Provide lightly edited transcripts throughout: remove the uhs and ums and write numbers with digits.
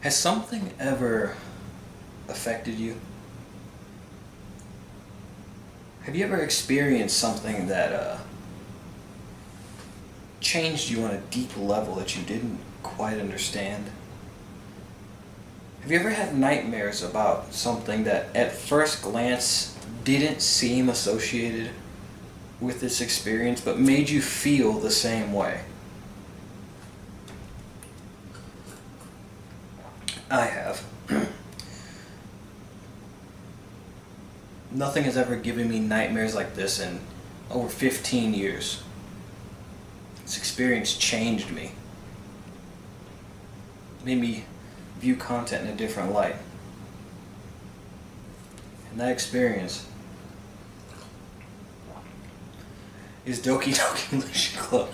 Has something ever affected you? Have you ever experienced something that changed you on a deep level that you didn't quite understand? Have you ever had nightmares about something that at first glance didn't seem associated with this experience but made you feel the same way? I have. Nothing has ever given me nightmares like this in over 15 years. This experience changed me. It made me view content in a different light. And that experience is Doki Doki Literature Club.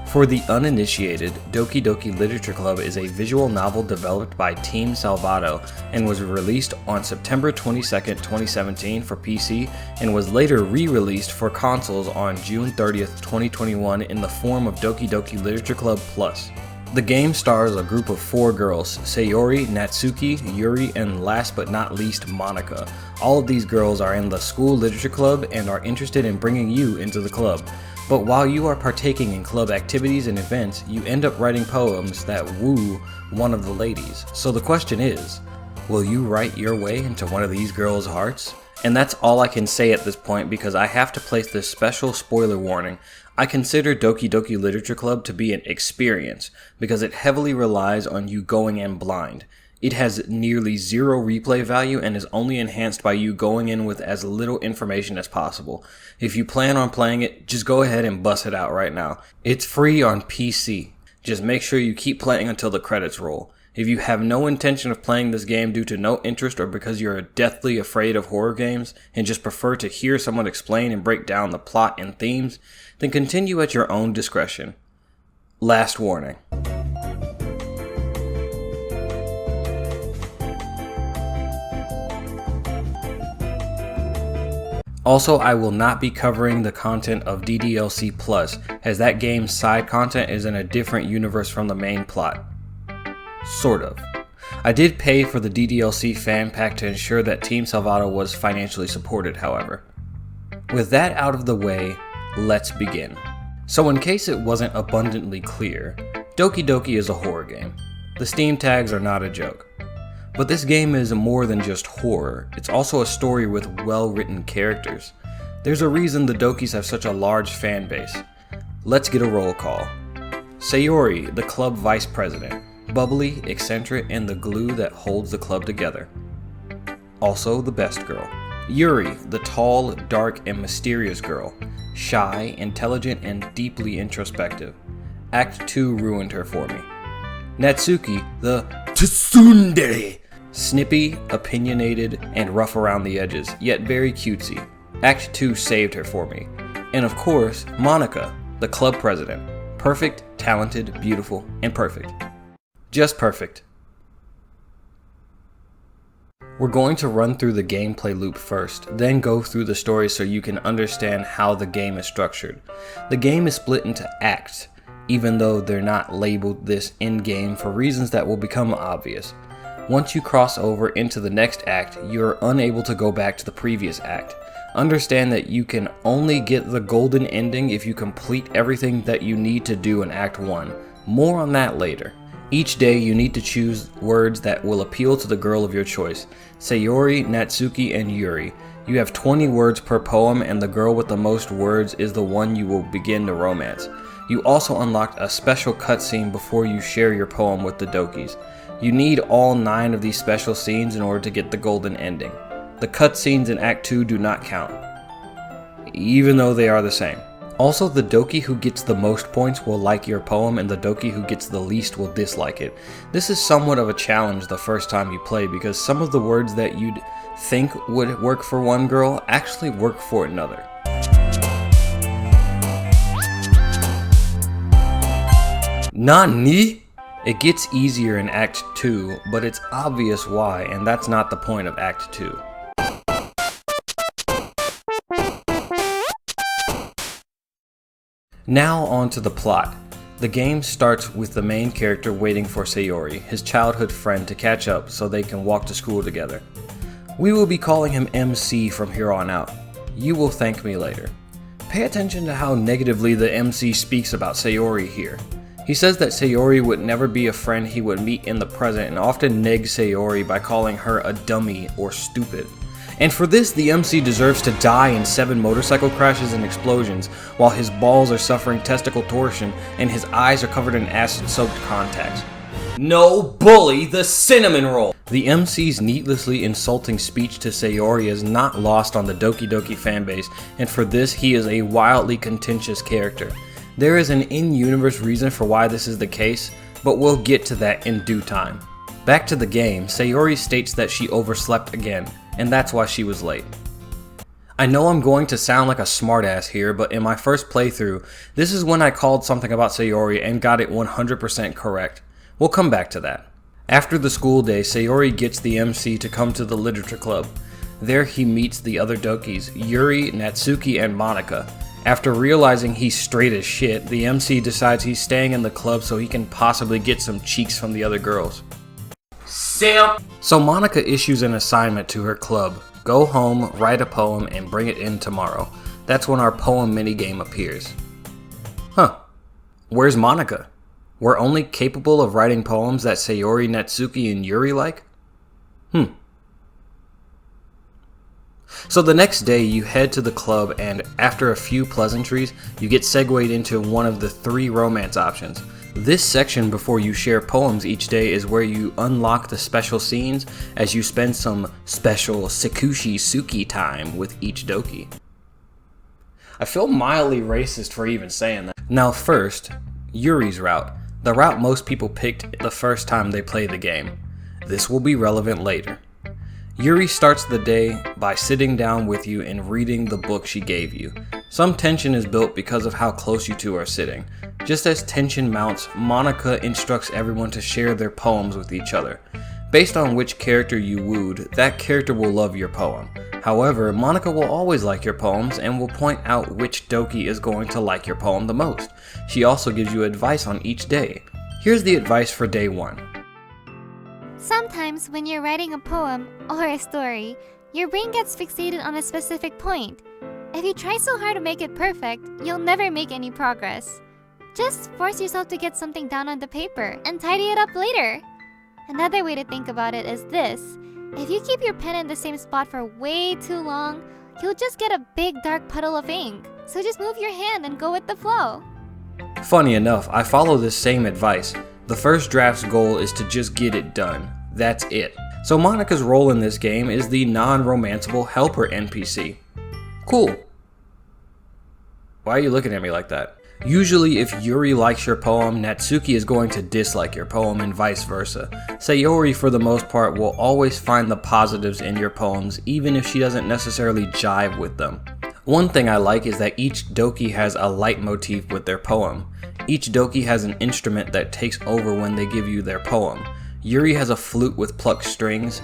For the uninitiated, Doki Doki Literature Club is a visual novel developed by Team Salvato and was released on September 22nd, 2017 for PC and was later re-released for consoles on June 30th, 2021 in the form of Doki Doki Literature Club Plus. The game stars a group of 4 girls, Sayori, Natsuki, Yuri, and last but not least, Monika. All of these girls are in the school literature club and are interested in bringing you into the club. But while you are partaking in club activities and events, you end up writing poems that woo one of the ladies. So the question is, will you write your way into one of these girls' hearts? And that's all I can say at this point because I have to place this special spoiler warning. I consider Doki Doki Literature Club to be an experience because it heavily relies on you going in blind. It has nearly zero replay value and is only enhanced by you going in with as little information as possible. If you plan on playing it, just go ahead and bust it out right now. It's free on PC. Just make sure you keep playing until the credits roll. If you have no intention of playing this game due to no interest or because you're deathly afraid of horror games and just prefer to hear someone explain and break down the plot and themes, then continue at your own discretion. Last warning. Also, I will not be covering the content of DDLC Plus, as that game's side content is in a different universe from the main plot. Sort of. I did pay for the DDLC fan pack to ensure that Team Salvato was financially supported, however. With that out of the way, let's begin. So in case it wasn't abundantly clear, Doki Doki is a horror game. The Steam tags are not a joke. But this game is more than just horror, it's also a story with well-written characters. There's a reason the Dokis have such a large fan base. Let's get a roll call. Sayori, the club vice president, bubbly, eccentric, and the glue that holds the club together. Also the best girl. Yuri, the tall, dark, and mysterious girl, shy, intelligent, and deeply introspective. Act 2 ruined her for me. Natsuki, the tsundere, snippy, opinionated, and rough around the edges, yet very cutesy. Act 2 saved her for me. And of course, Monika, the club president. Perfect, talented, beautiful, and perfect. Just perfect. We're going to run through the gameplay loop first, then go through the story so you can understand how the game is structured. The game is split into acts, even though they're not labeled this in-game for reasons that will become obvious. Once you cross over into the next act, you're unable to go back to the previous act. Understand that you can only get the golden ending if you complete everything that you need to do in Act 1. More on that later. Each day you need to choose words that will appeal to the girl of your choice. Sayori, Natsuki, and Yuri. You have 20 words per poem and the girl with the most words is the one you will begin to romance. You also unlocked a special cutscene before you share your poem with the Dokis. You need all 9 of these special scenes in order to get the golden ending. The cutscenes in Act 2 do not count, even though they are the same. Also, the Doki who gets the most points will like your poem and the Doki who gets the least will dislike it. This is somewhat of a challenge the first time you play because some of the words that you'd think would work for one girl actually work for another. Nani? It gets easier in Act 2, but it's obvious why, and that's not the point of Act 2. Now on to the plot. The game starts with the main character waiting for Sayori, his childhood friend, to catch up so they can walk to school together. We will be calling him MC from here on out. You will thank me later. Pay attention to how negatively the MC speaks about Sayori here. He says that Sayori would never be a friend he would meet in the present and often negs Sayori by calling her a dummy or stupid. And for this, the MC deserves to die in 7 motorcycle crashes and explosions, while his balls are suffering testicle torsion and his eyes are covered in acid-soaked contacts. No bully the cinnamon roll! The MC's needlessly insulting speech to Sayori is not lost on the Doki Doki fanbase, and for this he is a wildly contentious character. There is an in-universe reason for why this is the case, but we'll get to that in due time. Back to the game, Sayori states that she overslept again, and that's why she was late. I know I'm going to sound like a smartass here, but in my first playthrough, this is when I called something about Sayori and got it 100% correct. We'll come back to that. After the school day, Sayori gets the MC to come to the literature club. There he meets the other Dokis, Yuri, Natsuki, and Monika. After realizing he's straight as shit, the MC decides he's staying in the club so he can possibly get some cheeks from the other girls. Simp! So Monika issues an assignment to her club. Go home, write a poem, and bring it in tomorrow. That's when our poem minigame appears. Huh. Where's Monika? We're only capable of writing poems that Sayori, Natsuki, and Yuri like? So the next day you head to the club and after a few pleasantries, you get segued into one of the 3 romance options. This section before you share poems each day is where you unlock the special scenes as you spend some special Sekushi Suki time with each Doki. I feel mildly racist for even saying that. Now first, Yuri's route. The route most people picked the first time they play the game. This will be relevant later. Yuri starts the day by sitting down with you and reading the book she gave you. Some tension is built because of how close you two are sitting. Just as tension mounts, Monika instructs everyone to share their poems with each other. Based on which character you wooed, that character will love your poem. However, Monika will always like your poems and will point out which Doki is going to like your poem the most. She also gives you advice on each day. Here's the advice for day 1. Sometimes when you're writing a poem or a story, your brain gets fixated on a specific point. If you try so hard to make it perfect, you'll never make any progress. Just force yourself to get something down on the paper and tidy it up later. Another way to think about it is this. If you keep your pen in the same spot for way too long, you'll just get a big dark puddle of ink. So just move your hand and go with the flow. Funny enough, I follow this same advice. The first draft's goal is to just get it done. That's it. So Monika's role in this game is the non-romanceable helper NPC. Cool. Why are you looking at me like that? Usually if Yuri likes your poem, Natsuki is going to dislike your poem and vice versa. Sayori for the most part will always find the positives in your poems even if she doesn't necessarily jive with them. One thing I like is that each Doki has a leitmotif with their poem. Each Doki has an instrument that takes over when they give you their poem. Yuri has a flute with plucked strings.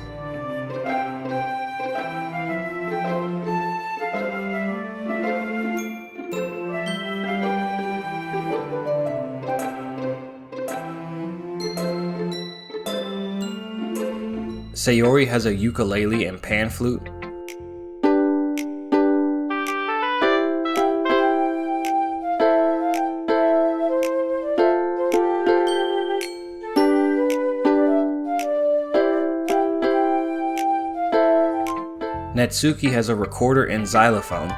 Sayori has a ukulele and pan flute. Natsuki has a recorder and xylophone.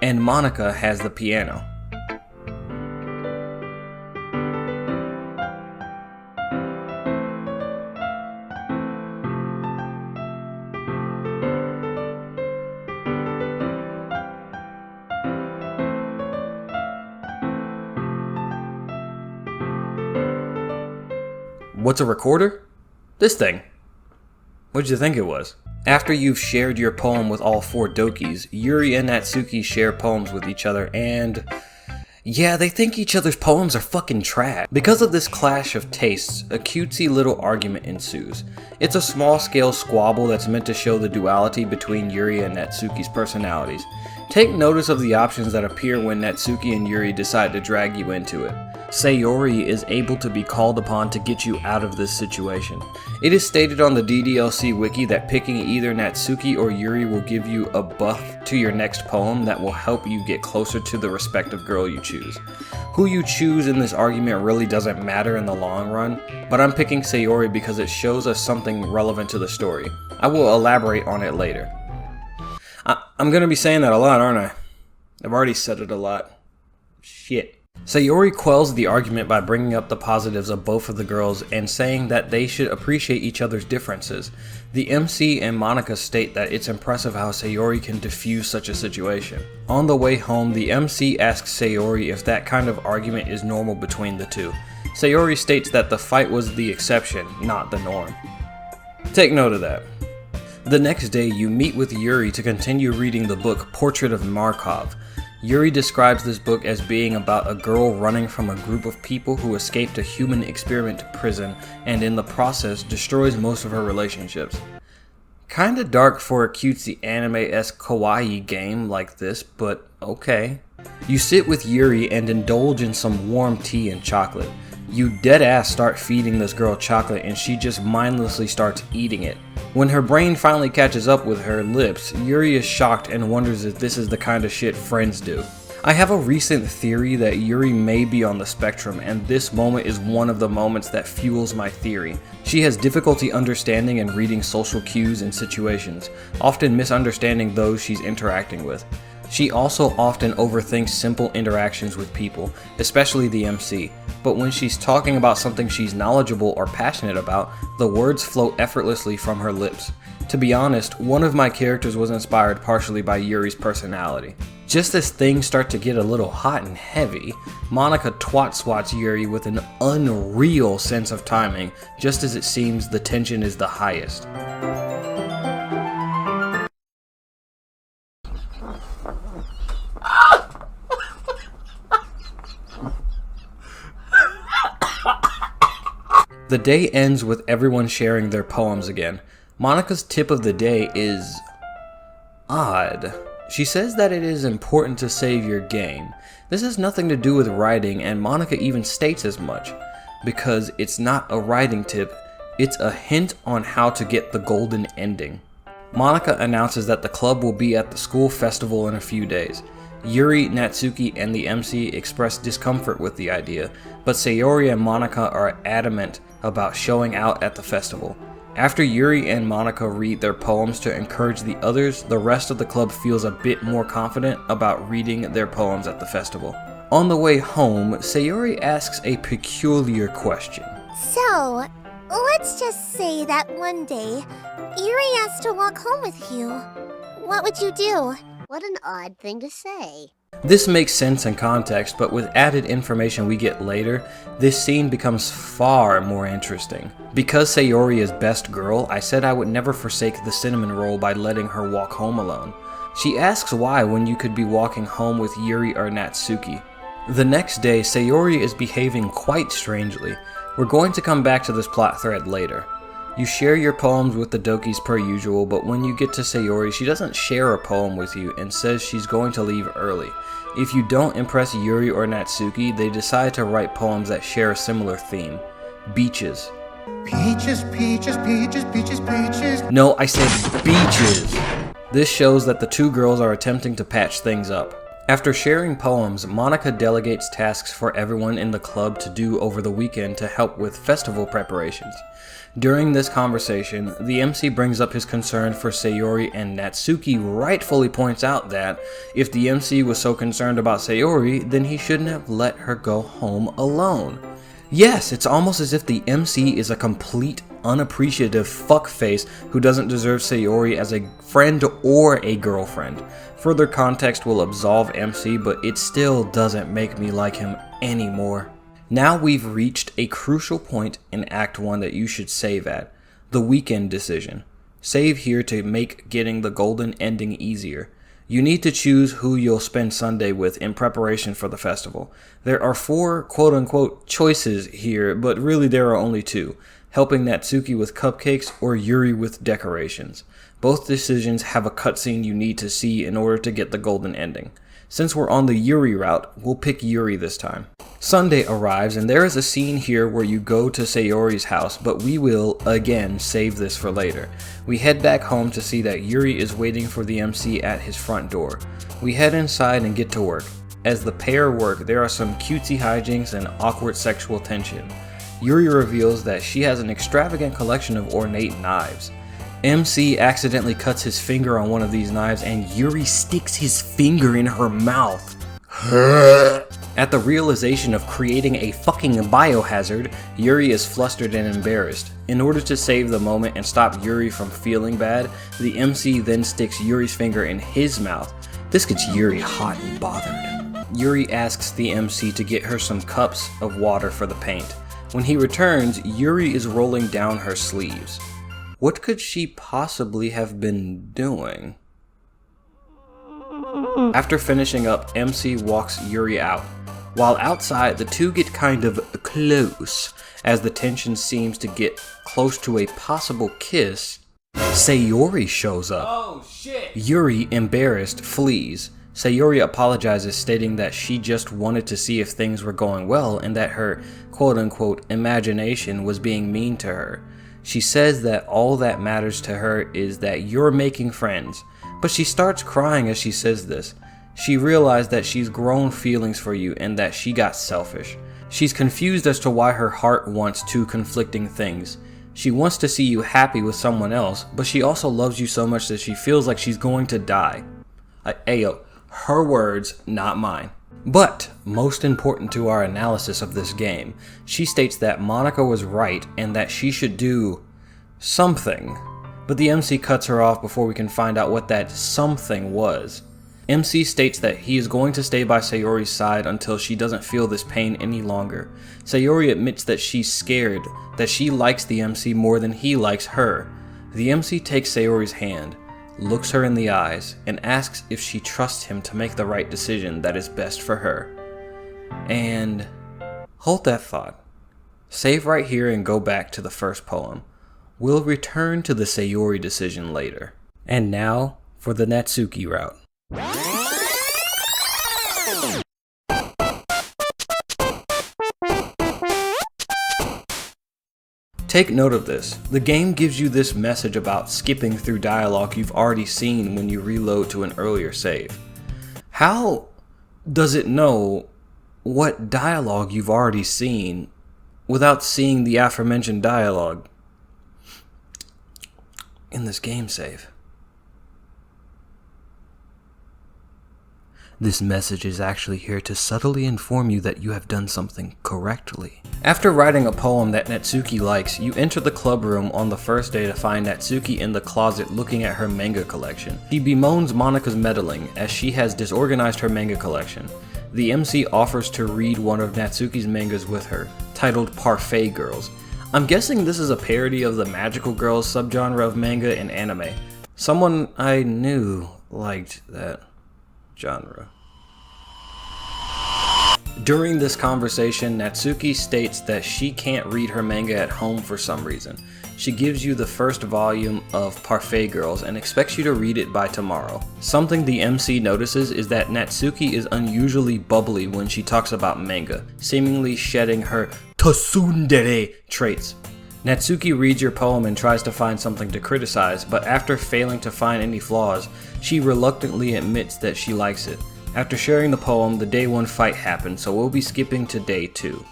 And Monika has the piano. What's a recorder? This thing. What'd you think it was? After you've shared your poem with all 4 Dokis, Yuri and Natsuki share poems with each other, and Yeah, they think each other's poems are fucking trash. Because of this clash of tastes, a cutesy little argument ensues. It's a small-scale squabble that's meant to show the duality between Yuri and Natsuki's personalities. Take notice of the options that appear when Natsuki and Yuri decide to drag you into it. Sayori is able to be called upon to get you out of this situation. It is stated on the DDLC wiki that picking either Natsuki or Yuri will give you a buff to your next poem that will help you get closer to the respective girl you choose. Who you choose in this argument really doesn't matter in the long run, but I'm picking Sayori because it shows us something relevant to the story. I will elaborate on it later. I'm gonna be saying that a lot, aren't I? I've already said it a lot. Shit. Sayori quells the argument by bringing up the positives of both of the girls and saying that they should appreciate each other's differences. The MC and Monika state that it's impressive how Sayori can diffuse such a situation. On the way home, the MC asks Sayori if that kind of argument is normal between the two. Sayori states that the fight was the exception, not the norm. Take note of that. The next day, you meet with Yuri to continue reading the book Portrait of Markov. Yuri describes this book as being about a girl running from a group of people who escaped a human experiment prison and in the process destroys most of her relationships. Kinda dark for a cutesy anime-esque kawaii game like this, but okay. You sit with Yuri and indulge in some warm tea and chocolate. You deadass start feeding this girl chocolate and she just mindlessly starts eating it. When her brain finally catches up with her lips, Yuri is shocked and wonders if this is the kind of shit friends do. I have a recent theory that Yuri may be on the spectrum, and this moment is one of the moments that fuels my theory. She has difficulty understanding and reading social cues and situations, often misunderstanding those she's interacting with. She also often overthinks simple interactions with people, especially the MC, but when she's talking about something she's knowledgeable or passionate about, the words flow effortlessly from her lips. To be honest, one of my characters was inspired partially by Yuri's personality. Just as things start to get a little hot and heavy, Monika twat swats Yuri with an unreal sense of timing, just as it seems the tension is the highest. The day ends with everyone sharing their poems again. Monika's tip of the day is odd. She says that it is important to save your game. This has nothing to do with writing, and Monika even states as much. Because it's not a writing tip, it's a hint on how to get the golden ending. Monika announces that the club will be at the school festival in a few days. Yuri, Natsuki, and the MC express discomfort with the idea, but Sayori and Monika are adamant about showing out at the festival. After Yuri and Monika read their poems to encourage the others, the rest of the club feels a bit more confident about reading their poems at the festival. On the way home, Sayori asks a peculiar question. So, let's just say that one day, Yuri asked to walk home with you. What would you do? What an odd thing to say. This makes sense in context, but with added information we get later, this scene becomes far more interesting. Because Sayori is best girl, I said I would never forsake the cinnamon roll by letting her walk home alone. She asks why when you could be walking home with Yuri or Natsuki. The next day, Sayori is behaving quite strangely. We're going to come back to this plot thread later. You share your poems with the Dokis per usual, but when you get to Sayori, she doesn't share a poem with you and says she's going to leave early. If you don't impress Yuri or Natsuki, they decide to write poems that share a similar theme. Beaches. Peaches, peaches, peaches, peaches, peaches. No, I said beaches. This shows that the two girls are attempting to patch things up. After sharing poems, Monika delegates tasks for everyone in the club to do over the weekend to help with festival preparations. During this conversation, the MC brings up his concern for Sayori, and Natsuki rightfully points out that if the MC was so concerned about Sayori, then he shouldn't have let her go home alone. Yes, it's almost as if the MC is a complete, unappreciative fuckface who doesn't deserve Sayori as a friend or a girlfriend. Further context will absolve MC, but it still doesn't make me like him anymore. Now we've reached a crucial point in Act 1 that you should save at, the weekend decision. Save here to make getting the golden ending easier. You need to choose who you'll spend Sunday with in preparation for the festival. There are 4 quote-unquote choices here, but really there are only 2. Helping Natsuki with cupcakes or Yuri with decorations. Both decisions have a cutscene you need to see in order to get the golden ending. Since we're on the Yuri route, we'll pick Yuri this time. Sunday arrives and there is a scene here where you go to Sayori's house, but we will, again, save this for later. We head back home to see that Yuri is waiting for the MC at his front door. We head inside and get to work. As the pair work, there are some cutesy hijinks and awkward sexual tension. Yuri reveals that she has an extravagant collection of ornate knives. MC accidentally cuts his finger on one of these knives and Yuri sticks his finger in her mouth. At the realization of creating a fucking biohazard, Yuri is flustered and embarrassed. In order to save the moment and stop Yuri from feeling bad, the MC then sticks Yuri's finger in his mouth. This gets Yuri hot and bothered. Yuri asks the MC to get her some cups of water for the paint. When he returns, Yuri is rolling down her sleeves. What could she possibly have been doing? After finishing up, MC walks Yuri out. While outside, the two get kind of close. As the tension seems to get close to a possible kiss, Sayori shows up. Oh shit! Yuri, embarrassed, flees. Sayori apologizes, stating that she just wanted to see if things were going well and that her quote-unquote imagination was being mean to her. She says that all that matters to her is that you're making friends, but she starts crying as she says this. She realized that she's grown feelings for you and that she got selfish. She's confused as to why her heart wants 2 conflicting things. She wants to see you happy with someone else, but she also loves you so much that she feels like she's going to die. Ayo, her words, not mine. But, most important to our analysis of this game, she states that Monika was right and that she should do something. But the MC cuts her off before we can find out what that something was. MC states that he is going to stay by Sayori's side until she doesn't feel this pain any longer. Sayori admits that she's scared, that she likes the MC more than he likes her. The MC takes Sayori's hand, looks her in the eyes, and asks if she trusts him to make the right decision that is best for her. And hold that thought. Save right here and go back to the first poem. We'll return to the Sayori decision later. And now for the Natsuki route. Take note of this. The game gives you this message about skipping through dialogue you've already seen when you reload to an earlier save. How does it know what dialogue you've already seen without seeing the aforementioned dialogue in this game save? This message is actually here to subtly inform you that you have done something correctly. After writing a poem that Natsuki likes, you enter the club room on the first day to find Natsuki in the closet looking at her manga collection. She bemoans Monika's meddling as she has disorganized her manga collection. The MC offers to read one of Natsuki's mangas with her, titled Parfait Girls. I'm guessing this is a parody of the magical girls subgenre of manga and anime. Someone I knew liked that genre. During this conversation, Natsuki states that she can't read her manga at home for some reason. She gives you the first volume of Parfait Girls and expects you to read it by tomorrow. Something the MC notices is that Natsuki is unusually bubbly when she talks about manga, seemingly shedding her tsundere traits. Natsuki reads your poem and tries to find something to criticize, but after failing to find any flaws, she reluctantly admits that she likes it. After sharing the poem, the day 1 fight happens, so we'll be skipping to day 2.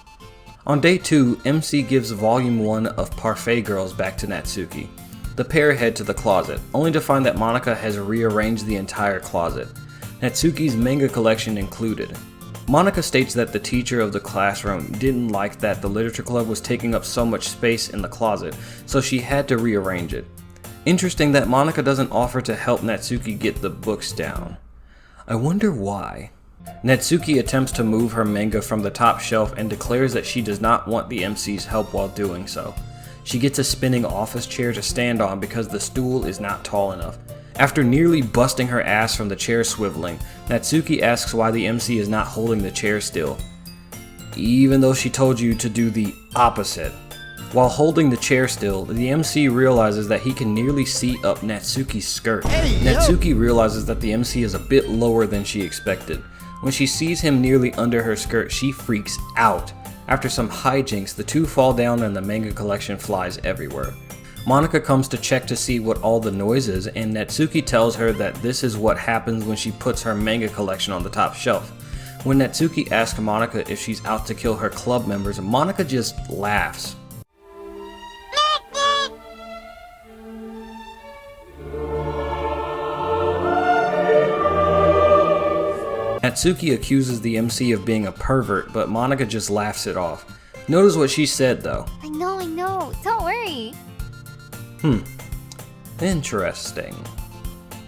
On day 2, MC gives volume 1 of Parfait Girls back to Natsuki. The pair head to the closet, only to find that Monika has rearranged the entire closet, Natsuki's manga collection included. Monika states that the teacher of the classroom didn't like that the literature club was taking up so much space in the closet, so she had to rearrange it. Interesting that Monika doesn't offer to help Natsuki get the books down. I wonder why. Natsuki attempts to move her manga from the top shelf and declares that she does not want the MC's help while doing so. She gets a spinning office chair to stand on because the stool is not tall enough. After nearly busting her ass from the chair swiveling, Natsuki asks why the MC is not holding the chair still, even though she told you to do the opposite. While holding the chair still, the MC realizes that he can nearly see up Natsuki's skirt. Natsuki realizes that the MC is a bit lower than she expected. When she sees him nearly under her skirt, she freaks out. After some hijinks, the two fall down and the manga collection flies everywhere. Monika comes to check to see what all the noise is, and Natsuki tells her that this is what happens when she puts her manga collection on the top shelf. When Natsuki asks Monika if she's out to kill her club members, Monika just laughs. Natsuki accuses the MC of being a pervert, but Monika just laughs it off. Notice what she said though. I know. Don't worry. Interesting.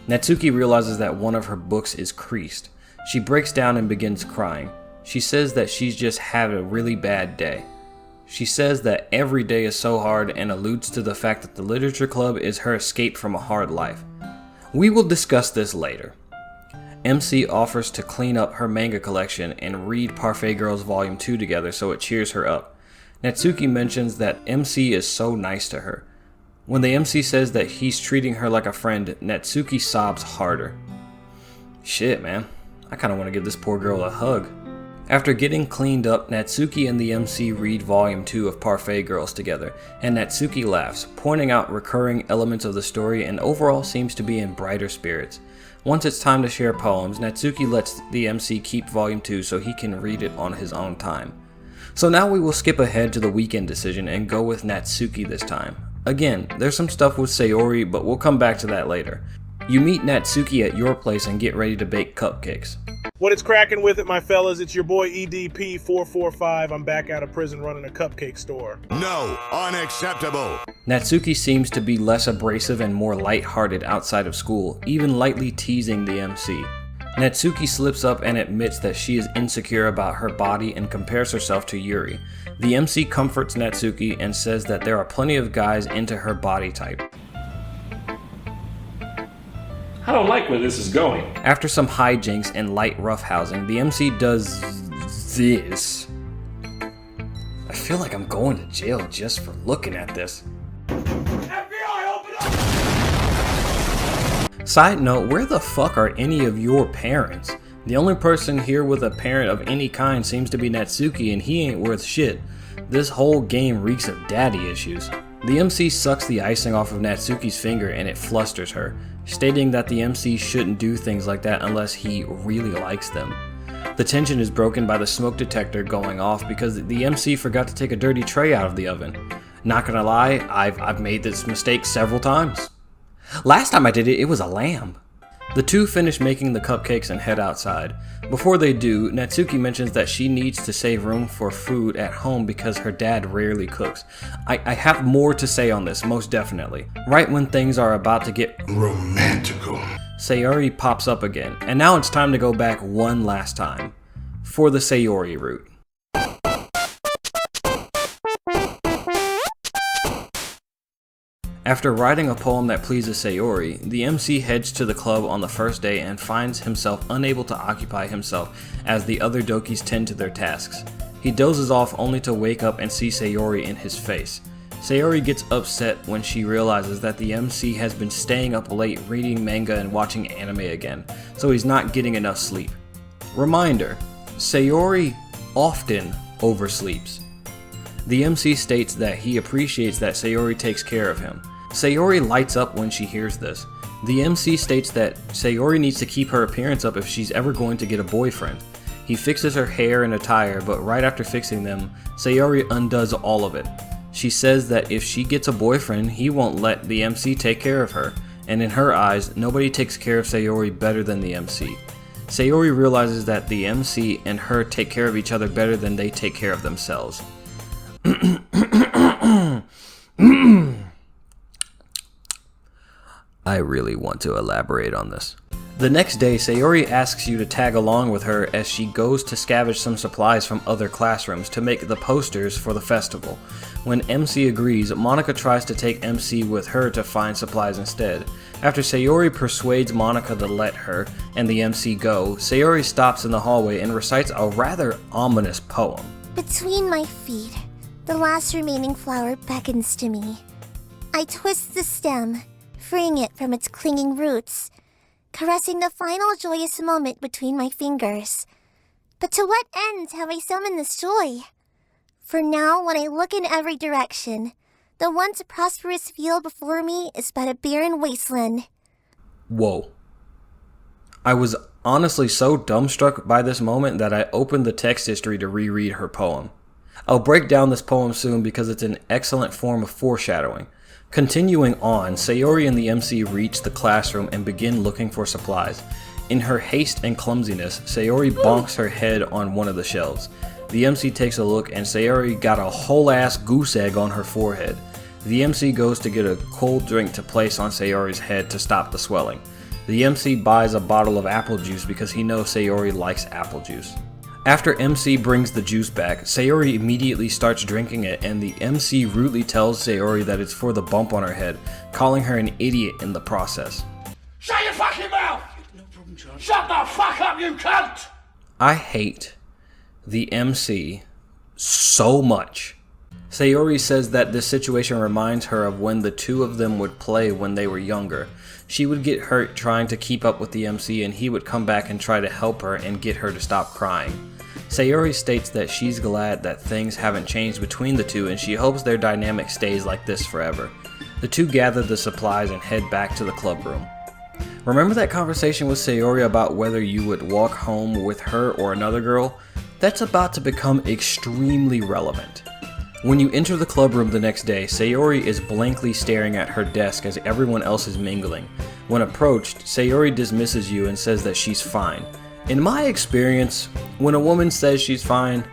Natsuki realizes that one of her books is creased. She breaks down and begins crying. She says that she's just had a really bad day. She says that every day is so hard and alludes to the fact that the literature club is her escape from a hard life. We will discuss this later. MC offers to clean up her manga collection and read Parfait Girls Volume 2 together so it cheers her up. Natsuki mentions that MC is so nice to her. When the MC says that he's treating her like a friend, Natsuki sobs harder. Shit, man. I kinda wanna give this poor girl a hug. After getting cleaned up, Natsuki and the MC read Volume 2 of Parfait Girls together, and Natsuki laughs, pointing out recurring elements of the story and overall seems to be in brighter spirits. Once it's time to share poems, Natsuki lets the MC keep Volume 2 so he can read it on his own time. So now we will skip ahead to the weekend decision and go with Natsuki this time. Again, there's some stuff with Sayori, but we'll come back to that later. You meet Natsuki at your place and get ready to bake cupcakes. What it's cracking with it, my fellas, it's your boy EDP445. I'm back out of prison running a cupcake store. No, unacceptable. Natsuki seems to be less abrasive and more lighthearted outside of school, even lightly teasing the MC. Natsuki slips up and admits that she is insecure about her body and compares herself to Yuri. The MC comforts Natsuki and says that there are plenty of guys into her body type. I don't like where this is going. After some hijinks and light roughhousing, the MC does this. I feel like I'm going to jail just for looking at this. FBI, open up! Side note, where the fuck are any of your parents? The only person here with a parent of any kind seems to be Natsuki, and he ain't worth shit. This whole game reeks of daddy issues. The MC sucks the icing off of Natsuki's finger and it flusters her, stating that the MC shouldn't do things like that unless he really likes them. The tension is broken by the smoke detector going off because the MC forgot to take a dirty tray out of the oven. Not gonna lie, I've made this mistake several times. Last time I did it, it was a lamb. The two finish making the cupcakes and head outside. Before they do, Natsuki mentions that she needs to save room for food at home because her dad rarely cooks. I have more to say on this, most definitely. Right when things are about to get Romantical. Sayori pops up again, and now it's time to go back one last time for the Sayori route. After writing a poem that pleases Sayori, the MC heads to the club on the first day and finds himself unable to occupy himself as the other Dokis tend to their tasks. He dozes off only to wake up and see Sayori in his face. Sayori gets upset when she realizes that the MC has been staying up late reading manga and watching anime again, so he's not getting enough sleep. Reminder, Sayori often oversleeps. The MC states that he appreciates that Sayori takes care of him. Sayori lights up when she hears this. The MC states that Sayori needs to keep her appearance up if she's ever going to get a boyfriend. He fixes her hair and attire, but right after fixing them, Sayori undoes all of it. She says that if she gets a boyfriend, he won't let the MC take care of her, and in her eyes, nobody takes care of Sayori better than the MC. Sayori realizes that the MC and her take care of each other better than they take care of themselves. I really want to elaborate on this. The next day, Sayori asks you to tag along with her as she goes to scavenge some supplies from other classrooms to make the posters for the festival. When MC agrees, Monika tries to take MC with her to find supplies instead. After Sayori persuades Monika to let her and the MC go, Sayori stops in the hallway and recites a rather ominous poem. Between my feet, the last remaining flower beckons to me. I twist the stem, freeing it from its clinging roots, caressing the final joyous moment between my fingers. But to what end have I summoned this joy? For now, when I look in every direction, the once prosperous field before me is but a barren wasteland. Whoa. I was honestly so dumbstruck by this moment that I opened the text history to reread her poem. I'll break down this poem soon because it's an excellent form of foreshadowing. Continuing on, Sayori and the MC reach the classroom and begin looking for supplies. In her haste and clumsiness, Sayori bonks her head on one of the shelves. The MC takes a look and Sayori got a whole ass goose egg on her forehead. The MC goes to get a cold drink to place on Sayori's head to stop the swelling. The MC buys a bottle of apple juice because he knows Sayori likes apple juice. After MC brings the juice back, Sayori immediately starts drinking it and the MC rudely tells Sayori that it's for the bump on her head, calling her an idiot in the process. Shut your fucking mouth! Shut the fuck up, you cunt! I hate the MC so much. Sayori says that this situation reminds her of when the two of them would play when they were younger. She would get hurt trying to keep up with the MC and he would come back and try to help her and get her to stop crying. Sayori states that she's glad that things haven't changed between the two and she hopes their dynamic stays like this forever. The two gather the supplies and head back to the club room. Remember that conversation with Sayori about whether you would walk home with her or another girl? That's about to become extremely relevant. When you enter the club room the next day, Sayori is blankly staring at her desk as everyone else is mingling. When approached, Sayori dismisses you and says that she's fine. In my experience, when a woman says she's fine,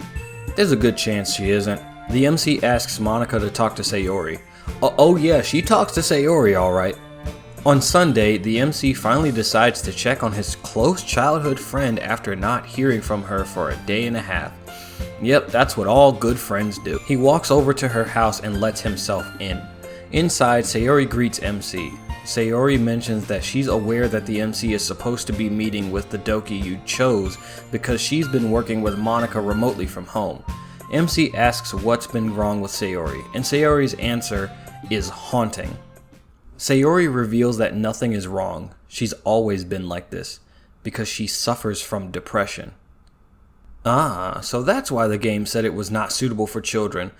there's a good chance she isn't. The MC asks Monika to talk to Sayori. Oh yeah, she talks to Sayori alright. On Sunday, the MC finally decides to check on his close childhood friend after not hearing from her for a day and a half. Yep, that's what all good friends do. He walks over to her house and lets himself in. Inside, Sayori greets MC. Sayori mentions that she's aware that the MC is supposed to be meeting with the Doki you chose because she's been working with Monika remotely from home. MC asks what's been wrong with Sayori, and Sayori's answer is haunting. Sayori reveals that nothing is wrong. She's always been like this, because she suffers from depression. Ah, so that's why the game said it was not suitable for children.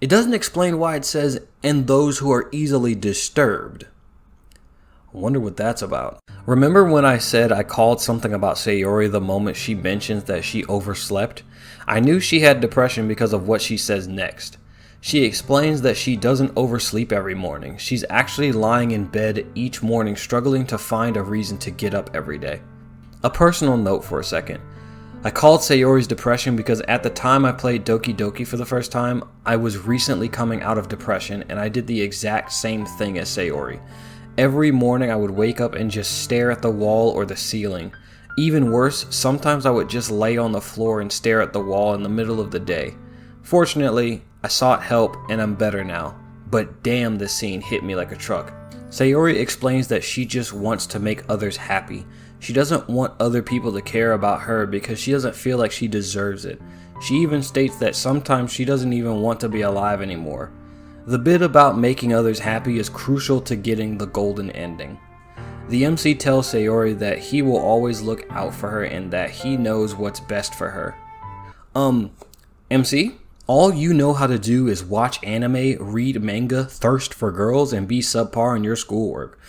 It doesn't explain why it says, and those who are easily disturbed. I wonder what that's about. Remember when I said I called something about Sayori the moment she mentions that she overslept? I knew she had depression because of what she says next. She explains that she doesn't oversleep every morning. She's actually lying in bed each morning struggling to find a reason to get up every day. A personal note for a second. I called Sayori's depression because at the time I played Doki Doki for the first time, I was recently coming out of depression and I did the exact same thing as Sayori. Every morning I would wake up and just stare at the wall or the ceiling. Even worse, sometimes I would just lay on the floor and stare at the wall in the middle of the day. Fortunately, I sought help and I'm better now, but damn, this scene hit me like a truck. Sayori explains that she just wants to make others happy. She doesn't want other people to care about her because she doesn't feel like she deserves it. She even states that sometimes she doesn't even want to be alive anymore. The bit about making others happy is crucial to getting the golden ending. The MC tells Sayori that he will always look out for her and that he knows what's best for her. MC? All you know how to do is watch anime, read manga, thirst for girls, and be subpar in your schoolwork.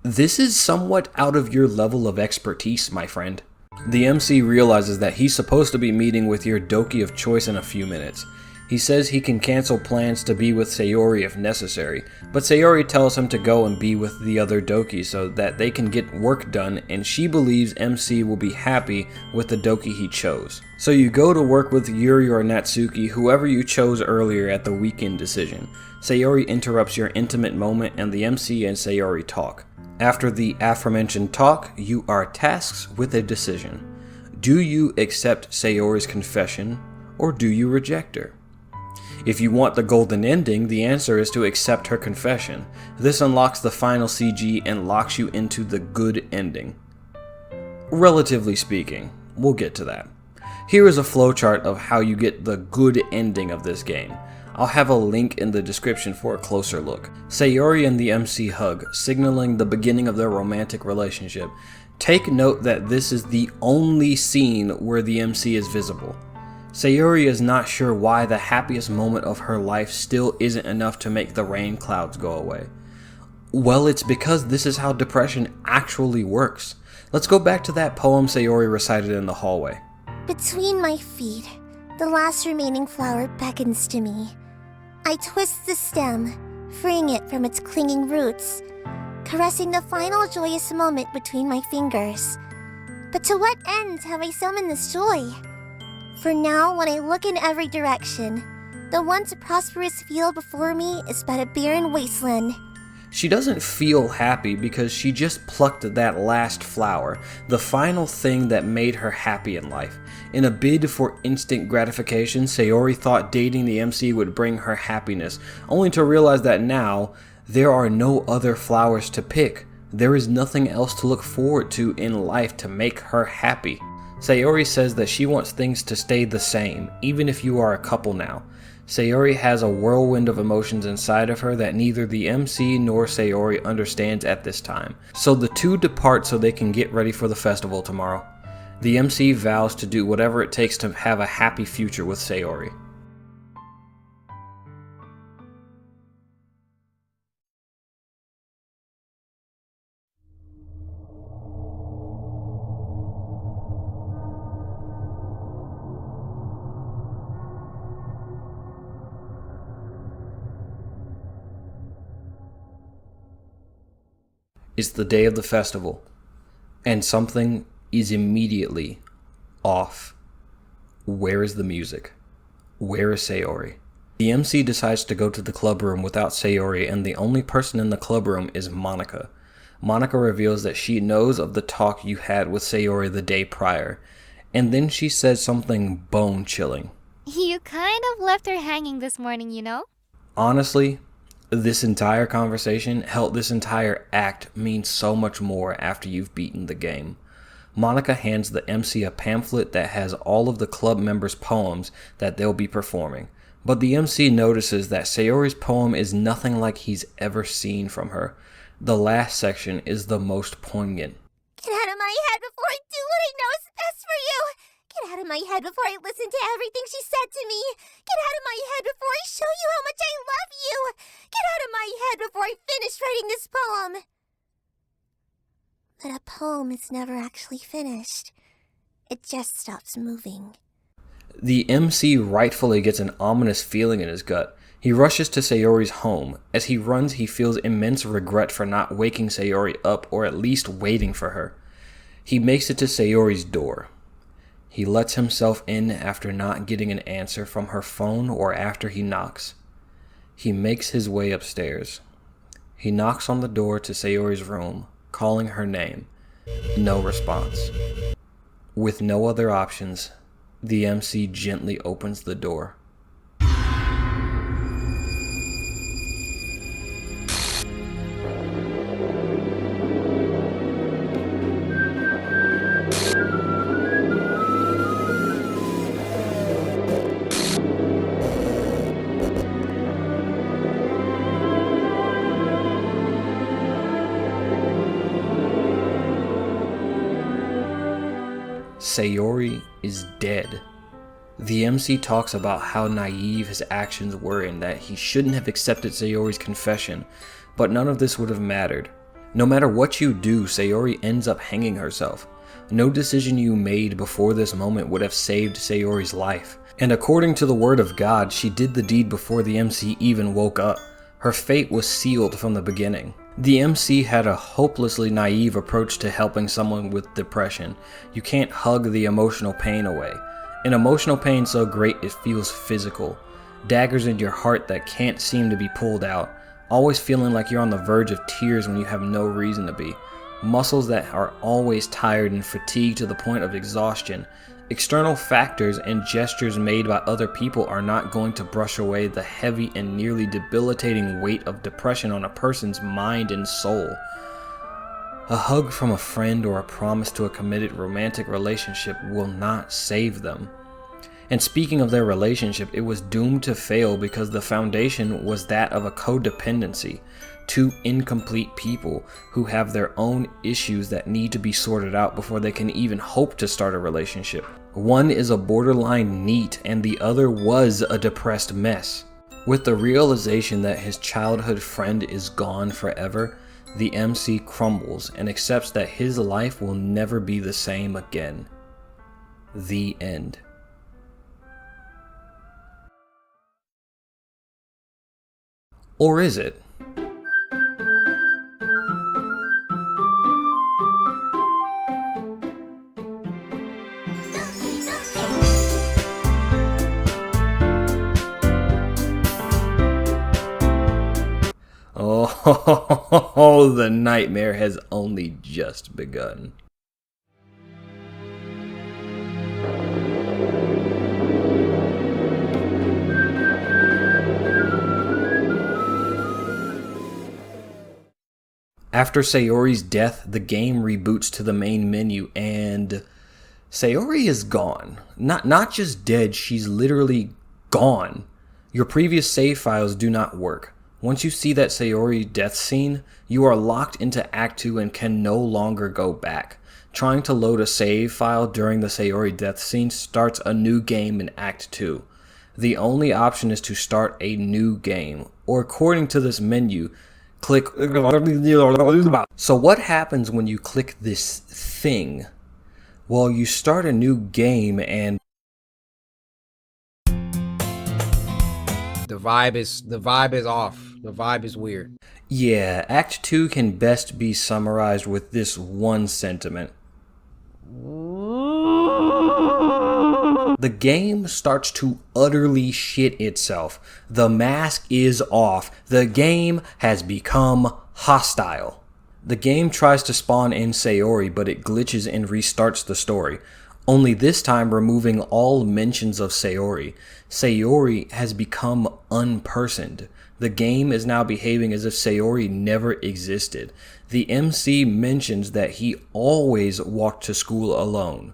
This is somewhat out of your level of expertise, my friend. The MC realizes that he's supposed to be meeting with your Doki of choice in a few minutes. He says he can cancel plans to be with Sayori if necessary, but Sayori tells him to go and be with the other Doki so that they can get work done, and she believes MC will be happy with the Doki he chose. So you go to work with Yuri or Natsuki, whoever you chose earlier at the weekend decision. Sayori interrupts your intimate moment and the MC and Sayori talk. After the aforementioned talk, you are tasked with a decision. Do you accept Sayori's confession, or do you reject her? If you want the golden ending, the answer is to accept her confession. This unlocks the final CG and locks you into the good ending. Relatively speaking, we'll get to that. Here is a flowchart of how you get the good ending of this game. I'll have a link in the description for a closer look. Sayori and the MC hug, signaling the beginning of their romantic relationship. Take note that this is the only scene where the MC is visible. Sayori is not sure why the happiest moment of her life still isn't enough to make the rain clouds go away. Well, it's because this is how depression actually works. Let's go back to that poem Sayori recited in the hallway. Between my feet, the last remaining flower beckons to me. I twist the stem, freeing it from its clinging roots, caressing the final joyous moment between my fingers. But to what end have I summoned this joy? For now, when I look in every direction, the once prosperous field before me is but a barren wasteland. She doesn't feel happy because she just plucked that last flower, the final thing that made her happy in life. In a bid for instant gratification, Sayori thought dating the MC would bring her happiness, only to realize that now, there are no other flowers to pick. There is nothing else to look forward to in life to make her happy. Sayori says that she wants things to stay the same, even if you are a couple now. Sayori has a whirlwind of emotions inside of her that neither the MC nor Sayori understands at this time. So the two depart so they can get ready for the festival tomorrow. The MC vows to do whatever it takes to have a happy future with Sayori. It's the day of the festival, and something is immediately off. Where is the music? Where is Sayori? The MC decides to go to the club room without Sayori, and the only person in the club room is Monika. Monika reveals that she knows of the talk you had with Sayori the day prior, and then she says something bone-chilling. You kind of left her hanging this morning, you know? Honestly, this entire conversation, hell, this entire act means so much more after you've beaten the game. Monika hands the MC a pamphlet that has all of the club members' poems that they'll be performing, but the MC notices that Sayori's poem is nothing like he's ever seen from her. The last section is the most poignant. Get out of my head before I do what I know is best for you! Get out of my head before I listen to everything she said to me! Get out of my head before I show you how much I love you! Get out of my head before I finish writing this poem! But a poem is never actually finished. It just stops moving. The MC rightfully gets an ominous feeling in his gut. He rushes to Sayori's home. As he runs, he feels immense regret for not waking Sayori up or at least waiting for her. He makes it to Sayori's door. He lets himself in after not getting an answer from her phone or after he knocks. He makes his way upstairs. He knocks on the door to Sayori's room, calling her name. No response. With no other options, the MC gently opens the door. Sayori is dead. The MC talks about how naive his actions were and that he shouldn't have accepted Sayori's confession, but none of this would have mattered. No matter what you do, Sayori ends up hanging herself. No decision you made before this moment would have saved Sayori's life. And according to the word of God, she did the deed before the MC even woke up. Her fate was sealed from the beginning. The MC had a hopelessly naive approach to helping someone with depression. You can't hug the emotional pain away. An emotional pain so great it feels physical. Daggers in your heart that can't seem to be pulled out. Always feeling like you're on the verge of tears when you have no reason to be. Muscles that are always tired and fatigued to the point of exhaustion. External factors and gestures made by other people are not going to brush away the heavy and nearly debilitating weight of depression on a person's mind and soul. A hug from a friend or a promise to a committed romantic relationship will not save them. And speaking of their relationship, it was doomed to fail because the foundation was that of a codependency. Two incomplete people who have their own issues that need to be sorted out before they can even hope to start a relationship. One is a borderline NEET and the other was a depressed mess. With the realization that his childhood friend is gone forever, the MC crumbles and accepts that his life will never be the same again. The end. Or is it? Oh, the nightmare has only just begun. After Sayori's death, the game reboots to the main menu and Sayori is gone. Not just dead, she's literally gone. Your previous save files do not work. Once you see that Sayori death scene, you are locked into Act 2 and can no longer go back. Trying to load a save file during the Sayori death scene starts a new game in Act 2. The only option is to start a new game, or according to this menu, click. So what happens when you click this thing? Well, you start a new game and the vibe is off. The vibe is weird. Yeah, Act 2 can best be summarized with this one sentiment. The game starts to utterly shit itself. The mask is off. The game has become hostile. The game tries to spawn in Sayori, but it glitches and restarts the story. Only this time removing all mentions of Sayori. Sayori has become unpersoned. The game is now behaving as if Sayori never existed. The MC mentions that he always walked to school alone.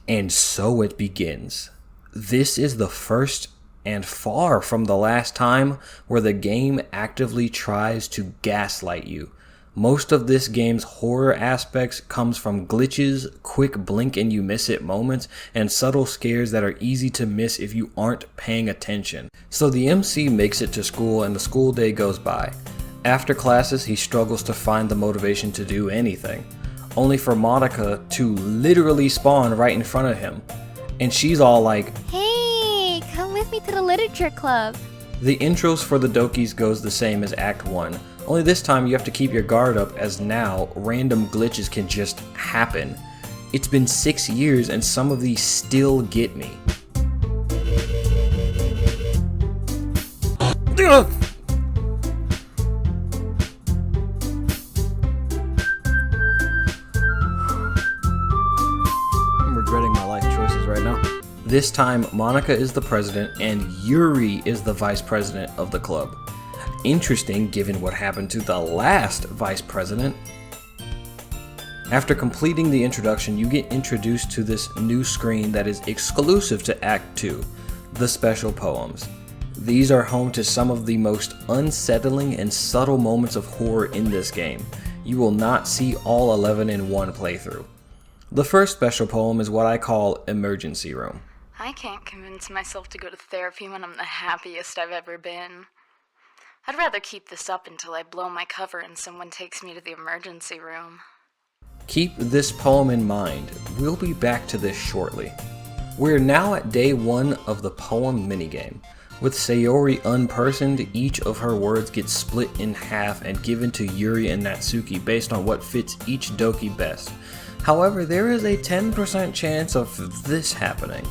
And so it begins. This is the first and far from the last time where the game actively tries to gaslight you. Most of this game's horror aspects comes from glitches, quick blink and you miss it moments, and subtle scares that are easy to miss if you aren't paying attention. So the MC makes it to school and the school day goes by. After classes, he struggles to find the motivation to do anything, only for Monika to literally spawn right in front of him. And she's all like, Hey, come with me to the literature club. The intros for the Dokis goes the same as Act 1, only this time you have to keep your guard up as now random glitches can just happen. It's been 6 years and some of these still get me. I'm regretting my life choices right now. This time, Monika is the president and Yuri is the vice president of the club. Interesting given what happened to the last vice president. After completing the introduction, you get introduced to this new screen that is exclusive to Act 2, the special poems. These are home to some of the most unsettling and subtle moments of horror in this game. You will not see all 11 in one playthrough. The first special poem is what I call Emergency Room. I can't convince myself to go to therapy when I'm the happiest I've ever been. I'd rather keep this up until I blow my cover and someone takes me to the emergency room. Keep this poem in mind. We'll be back to this shortly. We're now at day 1 of the poem minigame. With Sayori unpersoned, each of her words gets split in half and given to Yuri and Natsuki based on what fits each Doki best. However, there is a 10% chance of this happening.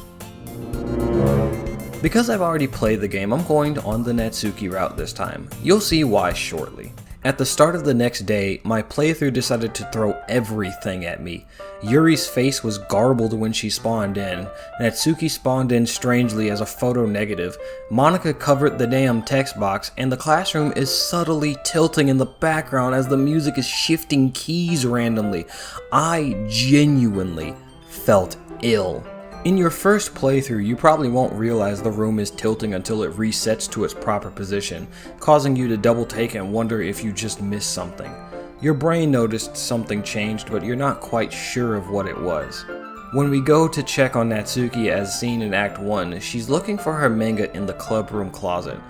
Because I've already played the game, I'm going on the Natsuki route this time. You'll see why shortly. At the start of the next day, my playthrough decided to throw everything at me. Yuri's face was garbled when she spawned in, Natsuki spawned in strangely as a photo negative, Monika covered the damn text box, and the classroom is subtly tilting in the background as the music is shifting keys randomly. I genuinely felt ill. In your first playthrough, you probably won't realize the room is tilting until it resets to its proper position, causing you to double take and wonder if you just missed something. Your brain noticed something changed, but you're not quite sure of what it was. When we go to check on Natsuki as seen in Act 1, she's looking for her manga in the clubroom closet.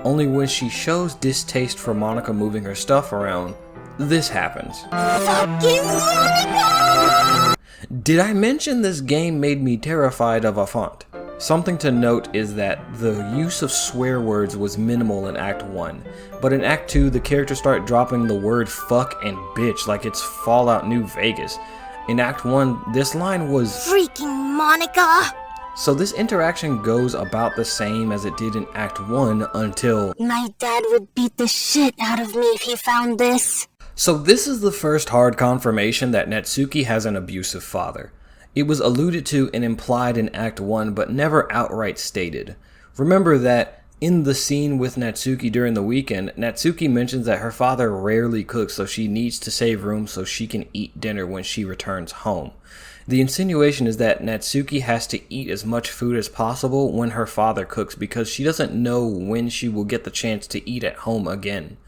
Only when she shows distaste for Monika moving her stuff around, this happens. Fucking Monika! Did I mention this game made me terrified of a font? Something to note is that the use of swear words was minimal in Act 1, but in Act 2 the characters start dropping the word fuck and bitch like it's Fallout New Vegas. In Act 1, this line was freaking Monika! So this interaction goes about the same as it did in Act 1 until my dad would beat the shit out of me if he found this. So this is the first hard confirmation that Natsuki has an abusive father. It was alluded to and implied in Act 1 but never outright stated. Remember that in the scene with Natsuki during the weekend, Natsuki mentions that her father rarely cooks, so she needs to save room so she can eat dinner when she returns home. The insinuation is that Natsuki has to eat as much food as possible when her father cooks because she doesn't know when she will get the chance to eat at home again.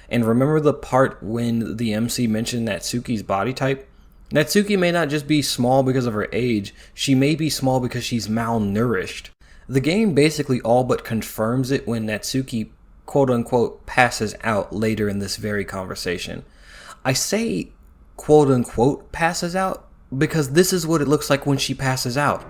And remember the part when the MC mentioned Natsuki's body type? Natsuki may not just be small because of her age, she may be small because she's malnourished. The game basically all but confirms it when Natsuki quote-unquote passes out later in this very conversation. I say quote-unquote passes out because this is what it looks like when she passes out.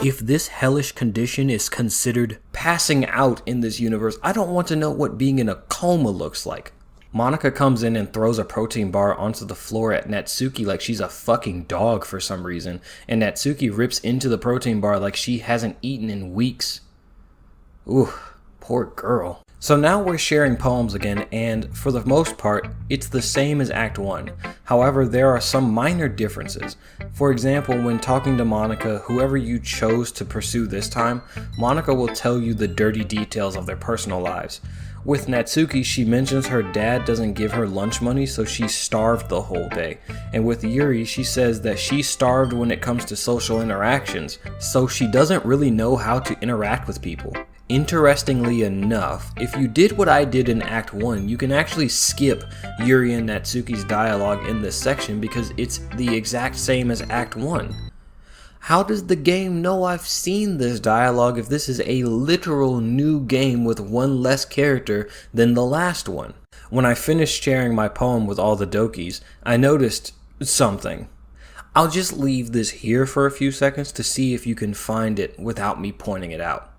If this hellish condition is considered passing out in this universe, I don't want to know what being in a coma looks like. Monika comes in and throws a protein bar onto the floor at Natsuki like she's a fucking dog for some reason, and Natsuki rips into the protein bar like she hasn't eaten in weeks. Ooh, poor girl. So now we're sharing poems again, and for the most part, it's the same as Act 1. However, there are some minor differences. For example, when talking to Monika, whoever you chose to pursue this time, Monika will tell you the dirty details of their personal lives. With Natsuki, she mentions her dad doesn't give her lunch money, so she's starved the whole day. And with Yuri, she says that she's starved when it comes to social interactions, so she doesn't really know how to interact with people. Interestingly enough, if you did what I did in Act 1, you can actually skip Yuri and Natsuki's dialogue in this section because it's the exact same as Act 1. How does the game know I've seen this dialogue if this is a literal new game with one less character than the last one? When I finished sharing my poem with all the Dokis, I noticed something. I'll just leave this here for a few seconds to see if you can find it without me pointing it out.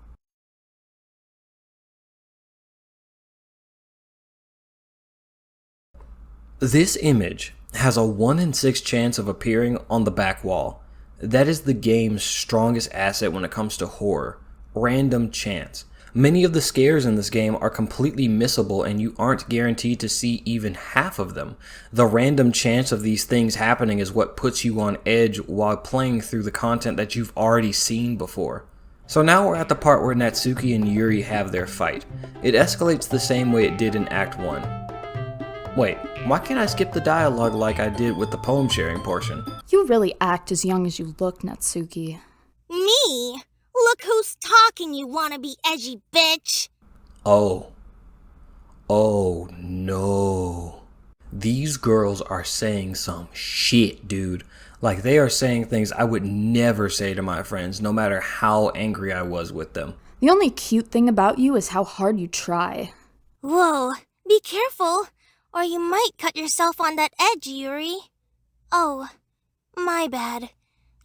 This image has a 1 in 6 chance of appearing on the back wall. That is the game's strongest asset when it comes to horror. Random chance. Many of the scares in this game are completely missable and you aren't guaranteed to see even half of them. The random chance of these things happening is what puts you on edge while playing through the content that you've already seen before. So now we're at the part where Natsuki and Yuri have their fight. It escalates the same way it did in Act 1. Wait, why can't I skip the dialogue like I did with the poem sharing portion? You really act as young as you look, Natsuki. Me? Look who's talking, you wannabe edgy bitch! Oh no. These girls are saying some shit, dude. Like, they are saying things I would never say to my friends, no matter how angry I was with them. The only cute thing about you is how hard you try. Whoa, be careful, or you might cut yourself on that edge, Yuri. Oh, my bad.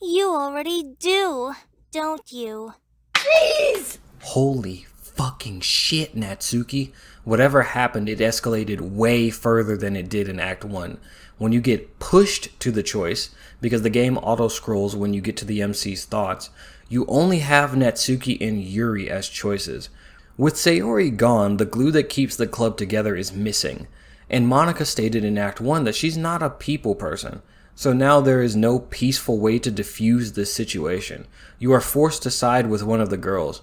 You already do, don't you? Please! Holy fucking shit, Natsuki. Whatever happened, it escalated way further than it did in Act 1. When you get pushed to the choice, because the game auto-scrolls when you get to the MC's thoughts, you only have Natsuki and Yuri as choices. With Sayori gone, the glue that keeps the club together is missing, and Monika stated in Act 1 that she's not a people person, so now there is no peaceful way to diffuse this situation. You are forced to side with one of the girls,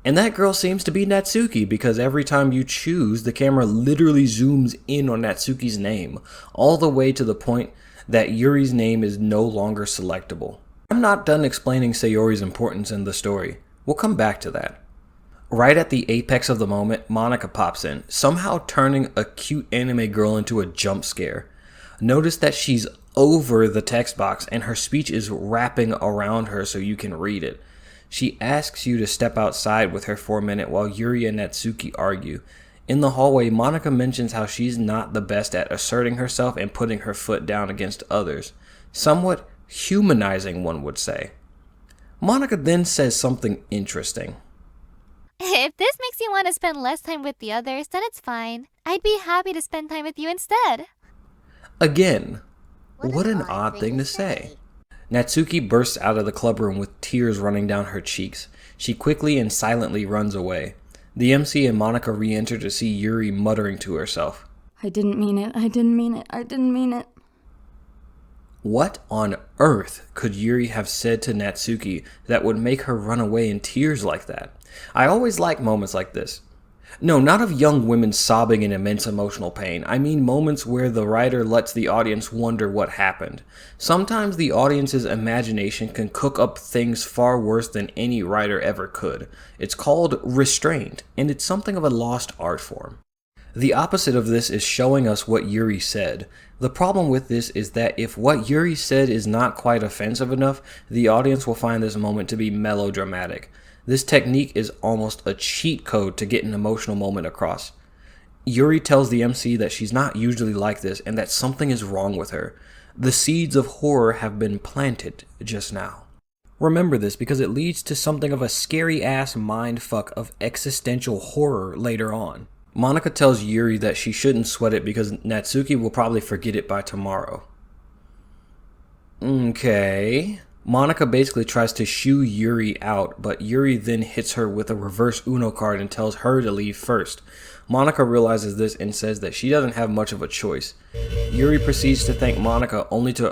and that girl seems to be Natsuki, because every time you choose, the camera literally zooms in on Natsuki's name, all the way to the point that Yuri's name is no longer selectable. I'm not done explaining Sayori's importance in the story. We'll come back to that. Right at the apex of the moment, Monika pops in, somehow turning a cute anime girl into a jump scare. Notice that she's over the text box and her speech is wrapping around her so you can read it. She asks you to step outside with her for a minute while Yuri and Natsuki argue. In the hallway, Monika mentions how she's not the best at asserting herself and putting her foot down against others. Somewhat humanizing, one would say. Monika then says something interesting. If this makes you want to spend less time with the others, then it's fine. I'd be happy to spend time with you instead. Again, what an odd thing to say. Natsuki bursts out of the clubroom with tears running down her cheeks. She quickly and silently runs away. The MC and Monika re-enter to see Yuri muttering to herself. I didn't mean it, I didn't mean it, I didn't mean it. What on earth could Yuri have said to Natsuki that would make her run away in tears like that? I always like moments like this. No, not of young women sobbing in immense emotional pain. I mean moments where the writer lets the audience wonder what happened. Sometimes the audience's imagination can cook up things far worse than any writer ever could. It's called restraint, and it's something of a lost art form. The opposite of this is showing us what Yuri said. The problem with this is that if what Yuri said is not quite offensive enough, the audience will find this moment to be melodramatic. This technique is almost a cheat code to get an emotional moment across. Yuri tells the MC that she's not usually like this and that something is wrong with her. The seeds of horror have been planted just now. Remember this because it leads to something of a scary ass mindfuck of existential horror later on. Monika tells Yuri that she shouldn't sweat it because Natsuki will probably forget it by tomorrow. Okay. Monika basically tries to shoo Yuri out, but Yuri then hits her with a reverse Uno card and tells her to leave first. Monika realizes this and says that she doesn't have much of a choice. Yuri proceeds to thank Monika only to...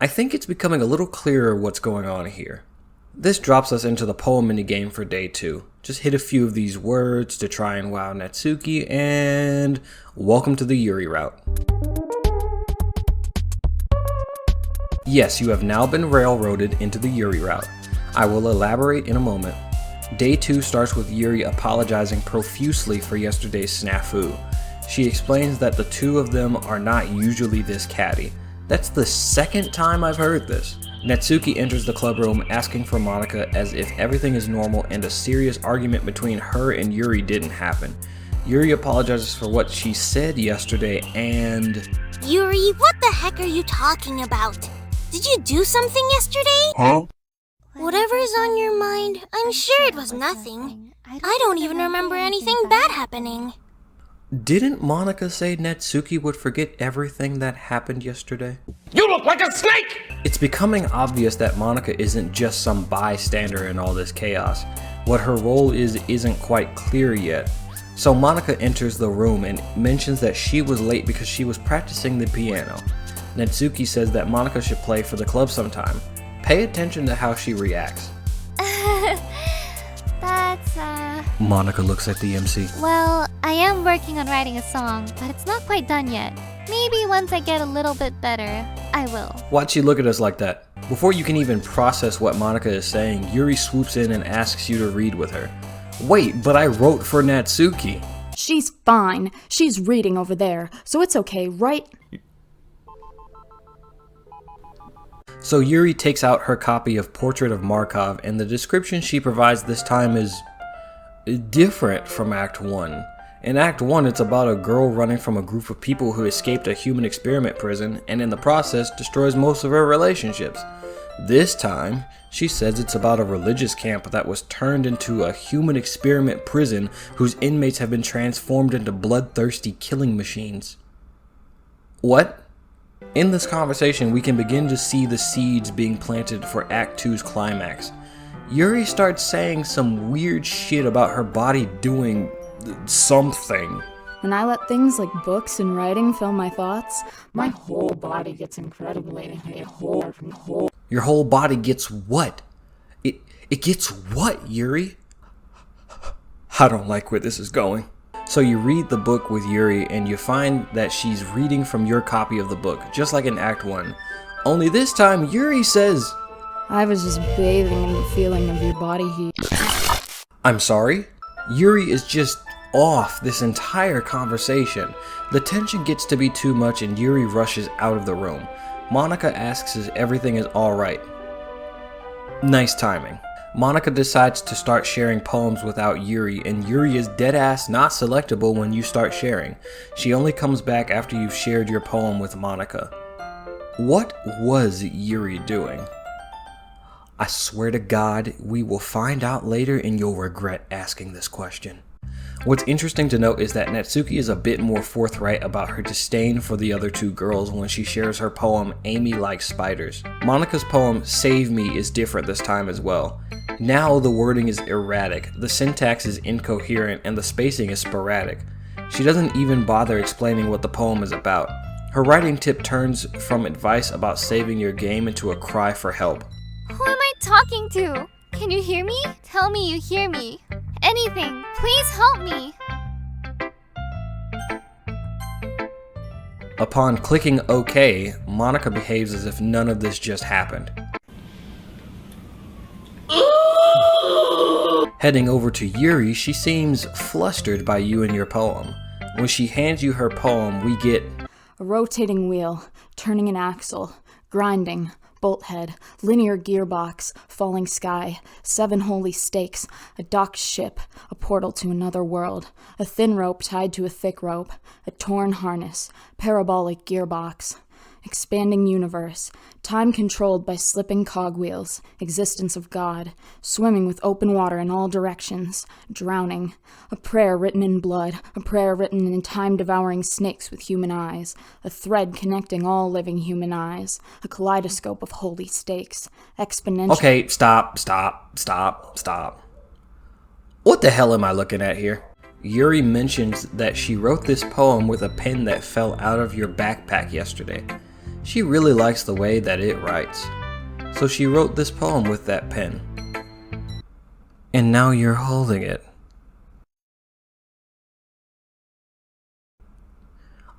I think it's becoming a little clearer what's going on here. This drops us into the poem minigame for day 2. Just hit a few of these words to try and wow Natsuki, and welcome to the Yuri route. Yes, you have now been railroaded into the Yuri route. I will elaborate in a moment. Day 2 starts with Yuri apologizing profusely for yesterday's snafu. She explains that the two of them are not usually this catty. That's the second time I've heard this. Natsuki enters the clubroom asking for Monika as if everything is normal and a serious argument between her and Yuri didn't happen. Yuri apologizes for what she said yesterday and... Yuri, what the heck are you talking about? Did you do something yesterday? Huh? Whatever is on your mind, I'm sure it was nothing. I don't even remember anything bad happening. Didn't Monika say Natsuki would forget everything that happened yesterday? You look like a snake! It's becoming obvious that Monika isn't just some bystander in all this chaos. What her role isn't quite clear yet. So Monika enters the room and mentions that she was late because she was practicing the piano. Natsuki says that Monika should play for the club sometime. Pay attention to how she reacts. Monika looks at the MC. Well, I am working on writing a song, but it's not quite done yet. Maybe once I get a little bit better, I will. Why'd she look at us like that? Before you can even process what Monika is saying, Yuri swoops in and asks you to read with her. Wait, but I wrote for Natsuki. She's fine. She's reading over there, so it's okay, right? So Yuri takes out her copy of Portrait of Markov, and the description she provides this time is different from Act 1. In Act 1, it's about a girl running from a group of people who escaped a human experiment prison, and in the process destroys most of her relationships. This time, she says it's about a religious camp that was turned into a human experiment prison whose inmates have been transformed into bloodthirsty killing machines. What? In this conversation, we can begin to see the seeds being planted for Act 2's climax. Yuri starts saying some weird shit about her body doing something. When I let things like books and writing fill my thoughts, my whole body gets incredibly whole. Your whole body gets what? It gets what, Yuri? I don't like where this is going. So you read the book with Yuri and you find that she's reading from your copy of the book, just like in Act 1. Only this time, Yuri says, I was just bathing in the feeling of your body heat. I'm sorry? Yuri is just off this entire conversation. The tension gets to be too much and Yuri rushes out of the room. Monika asks if everything is alright. Nice timing. Monika decides to start sharing poems without Yuri, and Yuri is deadass not selectable when you start sharing. She only comes back after you've shared your poem with Monika. What was Yuri doing? I swear to God, we will find out later and you'll regret asking this question. What's interesting to note is that Natsuki is a bit more forthright about her disdain for the other two girls when she shares her poem, Amy Likes Spiders. Monika's poem, Save Me, is different this time as well. Now the wording is erratic, the syntax is incoherent, and the spacing is sporadic. She doesn't even bother explaining what the poem is about. Her writing tip turns from advice about saving your game into a cry for help. Who am I talking to? Can you hear me? Tell me you hear me. Anything, please help me. Upon clicking OK, Monika behaves as if none of this just happened. Heading over to Yuri, she seems flustered by you and your poem. When she hands you her poem, we get a rotating wheel, turning an axle, grinding, bolt head, linear gearbox, falling sky, 7 holy stakes, a docked ship, a portal to another world, a thin rope tied to a thick rope, a torn harness, parabolic gearbox, expanding universe, time controlled by slipping cogwheels, existence of God, swimming with open water in all directions, drowning, a prayer written in blood, a prayer written in time-devouring snakes with human eyes, a thread connecting all living human eyes, a kaleidoscope of holy stakes, exponential... Okay, stop. What the hell am I looking at here? Yuri mentions that she wrote this poem with a pen that fell out of your backpack yesterday. She really likes the way that it writes. So she wrote this poem with that pen. And now you're holding it.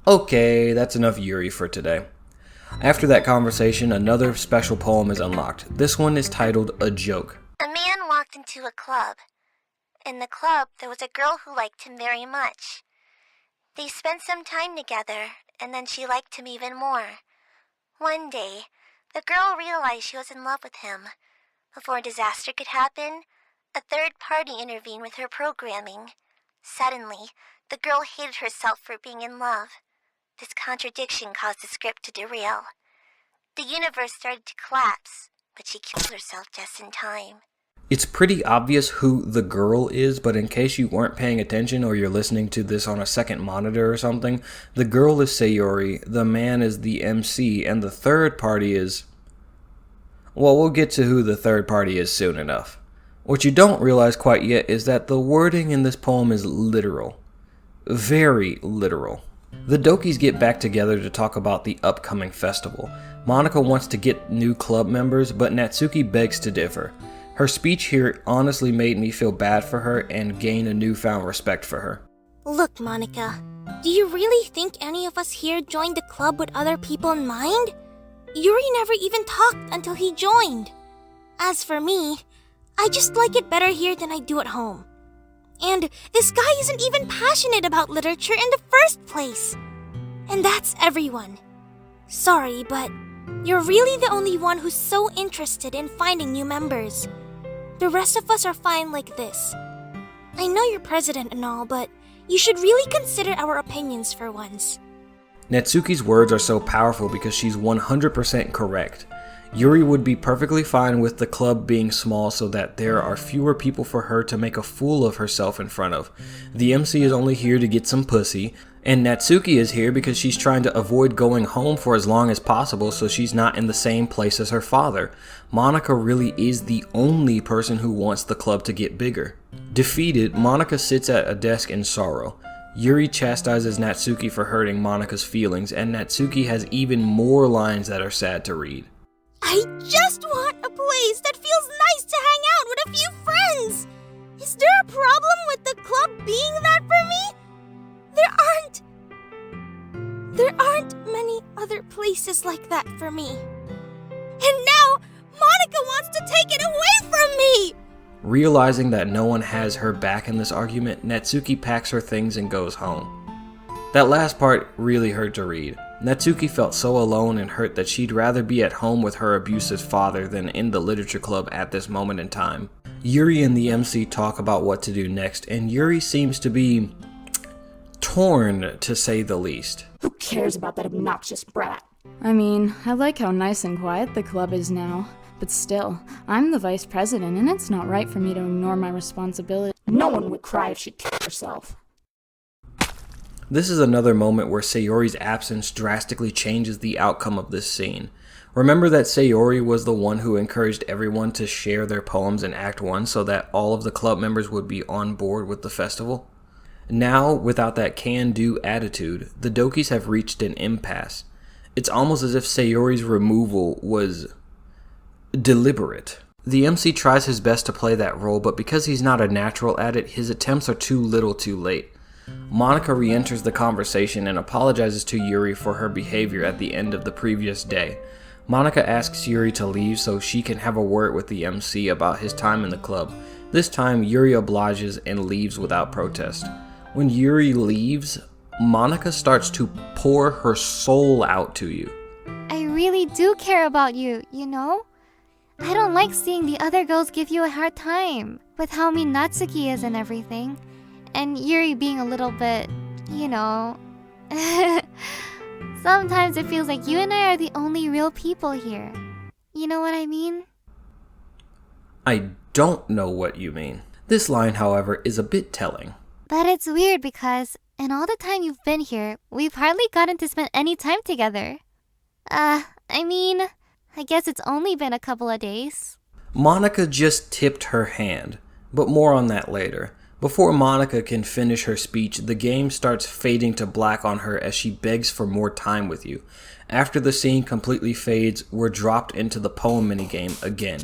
Okay, that's enough Yuri for today. After that conversation, another special poem is unlocked. This one is titled A Joke. A man walked into a club. In the club, there was a girl who liked him very much. They spent some time together, and then she liked him even more. One day, the girl realized she was in love with him. Before a disaster could happen, a third party intervened with her programming. Suddenly, the girl hated herself for being in love. This contradiction caused the script to derail. The universe started to collapse, but she killed herself just in time. It's pretty obvious who the girl is, but in case you weren't paying attention or you're listening to this on a second monitor or something, the girl is Sayori, the man is the MC, and the third party is... Well, we'll get to who the third party is soon enough. What you don't realize quite yet is that the wording in this poem is literal. Very literal. The Dokis get back together to talk about the upcoming festival. Monika wants to get new club members, but Natsuki begs to differ. Her speech here honestly made me feel bad for her and gain a newfound respect for her. Look, Monika, do you really think any of us here joined the club with other people in mind? Yuri never even talked until he joined. As for me, I just like it better here than I do at home. And this guy isn't even passionate about literature in the first place. And that's everyone. Sorry, but you're really the only one who's so interested in finding new members. The rest of us are fine like this. I know you're president and all, but you should really consider our opinions for once. Natsuki's words are so powerful because she's 100% correct. Yuri would be perfectly fine with the club being small so that there are fewer people for her to make a fool of herself in front of. The MC is only here to get some pussy, And Natsuki is here because she's trying to avoid going home for as long as possible so she's not in the same place as her father. Monika really is the only person who wants the club to get bigger. Defeated, Monika sits at a desk in sorrow. Yuri chastises Natsuki for hurting Monika's feelings, and Natsuki has even more lines that are sad to read. I just want a place that feels nice to hang out with a few friends! Is there a problem with the club being that for me? There aren't many other places like that for me. And now, Monika wants to take it away from me! Realizing that no one has her back in this argument, Natsuki packs her things and goes home. That last part really hurt to read. Natsuki felt so alone and hurt that she'd rather be at home with her abusive father than in the literature club at this moment in time. Yuri and the MC talk about what to do next, and Yuri seems to be torn, to say the least. Who cares about that obnoxious brat? I mean, I like how nice and quiet the club is now. But still, I'm the vice president, and it's not right for me to ignore my responsibility. No one would cry if she killed herself. This is another moment where Sayori's absence drastically changes the outcome of this scene. Remember that Sayori was the one who encouraged everyone to share their poems in Act 1 so that all of the club members would be on board with the festival? Now, without that can-do attitude, the Dokis have reached an impasse. It's almost as if Sayori's removal was deliberate. The MC tries his best to play that role, but because he's not a natural at it, his attempts are too little too late. Monika re-enters the conversation and apologizes to Yuri for her behavior at the end of the previous day. Monika asks Yuri to leave so she can have a word with the MC about his time in the club. This time, Yuri obliges and leaves without protest. When Yuri leaves, Monika starts to pour her soul out to you. I really do care about you, you know? I don't like seeing the other girls give you a hard time with how mean Natsuki is and everything. And Yuri being a little bit, you know... Sometimes it feels like you and I are the only real people here. You know what I mean? I don't know what you mean. This line, however, is a bit telling. But it's weird because, in all the time you've been here, we've hardly gotten to spend any time together. I guess it's only been a couple of days. Monika just tipped her hand, but more on that later. Before Monika can finish her speech, the game starts fading to black on her as she begs for more time with you. After the scene completely fades, we're dropped into the poem minigame again.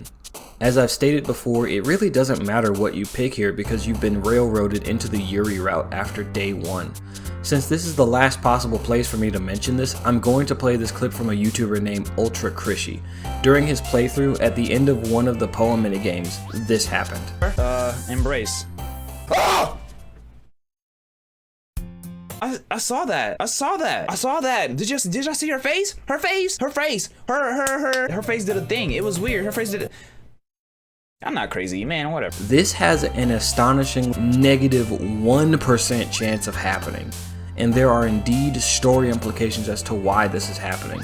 As I've stated before, it really doesn't matter what you pick here because you've been railroaded into the Yuri route after day 1. Since this is the last possible place for me to mention this, I'm going to play this clip from a YouTuber named Ultra Krishy. During his playthrough, at the end of one of the poem minigames, this happened. Embrace. Oh! I saw that. Did y'all see her face? Her face did a thing. It was weird. Her face did it. I'm not crazy, man, whatever. This has an astonishing negative 1% chance of happening, and there are indeed story implications as to why this is happening.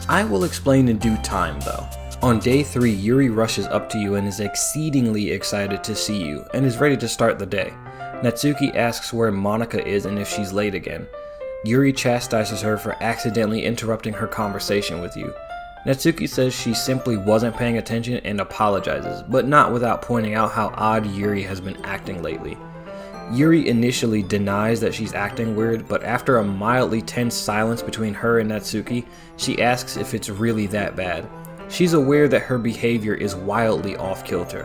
I will explain in due time though. On day 3, Yuri rushes up to you and is exceedingly excited to see you, and is ready to start the day. Natsuki asks where Monika is and if she's late again. Yuri chastises her for accidentally interrupting her conversation with you. Natsuki says she simply wasn't paying attention and apologizes, but not without pointing out how odd Yuri has been acting lately. Yuri initially denies that she's acting weird, but after a mildly tense silence between her and Natsuki, she asks if it's really that bad. She's aware that her behavior is wildly off-kilter.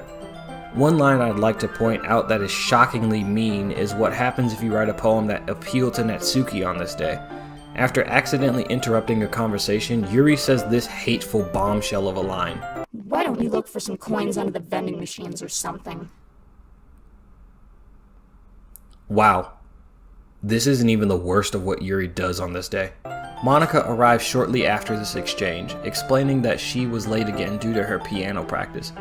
One line I'd like to point out that is shockingly mean is what happens if you write a poem that appealed to Natsuki on this day. After accidentally interrupting a conversation, Yuri says this hateful bombshell of a line. Why don't you look for some coins under the vending machines or something? Wow. This isn't even the worst of what Yuri does on this day. Monika arrives shortly after this exchange, explaining that she was late again due to her piano practice.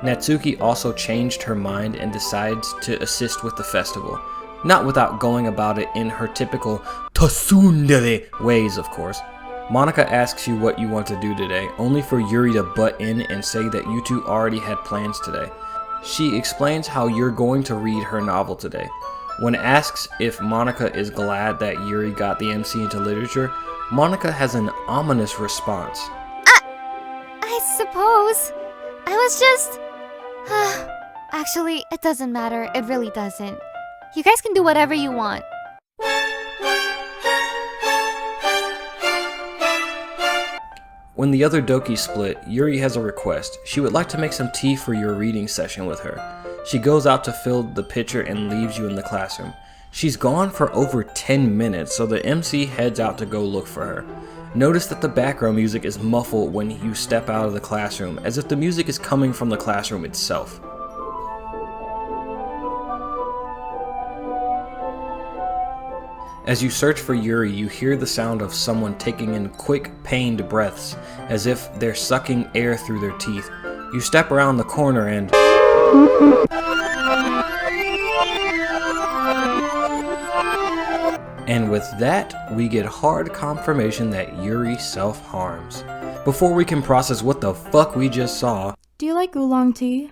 Natsuki also changed her mind and decides to assist with the festival. Not without going about it in her typical tsundere ways, of course. Monika asks you what you want to do today, only for Yuri to butt in and say that you two already had plans today. She explains how you're going to read her novel today. When asked if Monika is glad that Yuri got the MC into literature, Monika has an ominous response. I suppose. I was just... Actually, it doesn't matter. It really doesn't. You guys can do whatever you want. When the other Dokis split, Yuri has a request. She would like to make some tea for your reading session with her. She goes out to fill the pitcher and leaves you in the classroom. She's gone for over 10 minutes, so the MC heads out to go look for her. Notice that the background music is muffled when you step out of the classroom, as if the music is coming from the classroom itself. As you search for Yuri, you hear the sound of someone taking in quick, pained breaths, as if they're sucking air through their teeth. You step around the corner and... And with that, we get hard confirmation that Yuri self-harms. Before we can process what the fuck we just saw... Do you like oolong tea?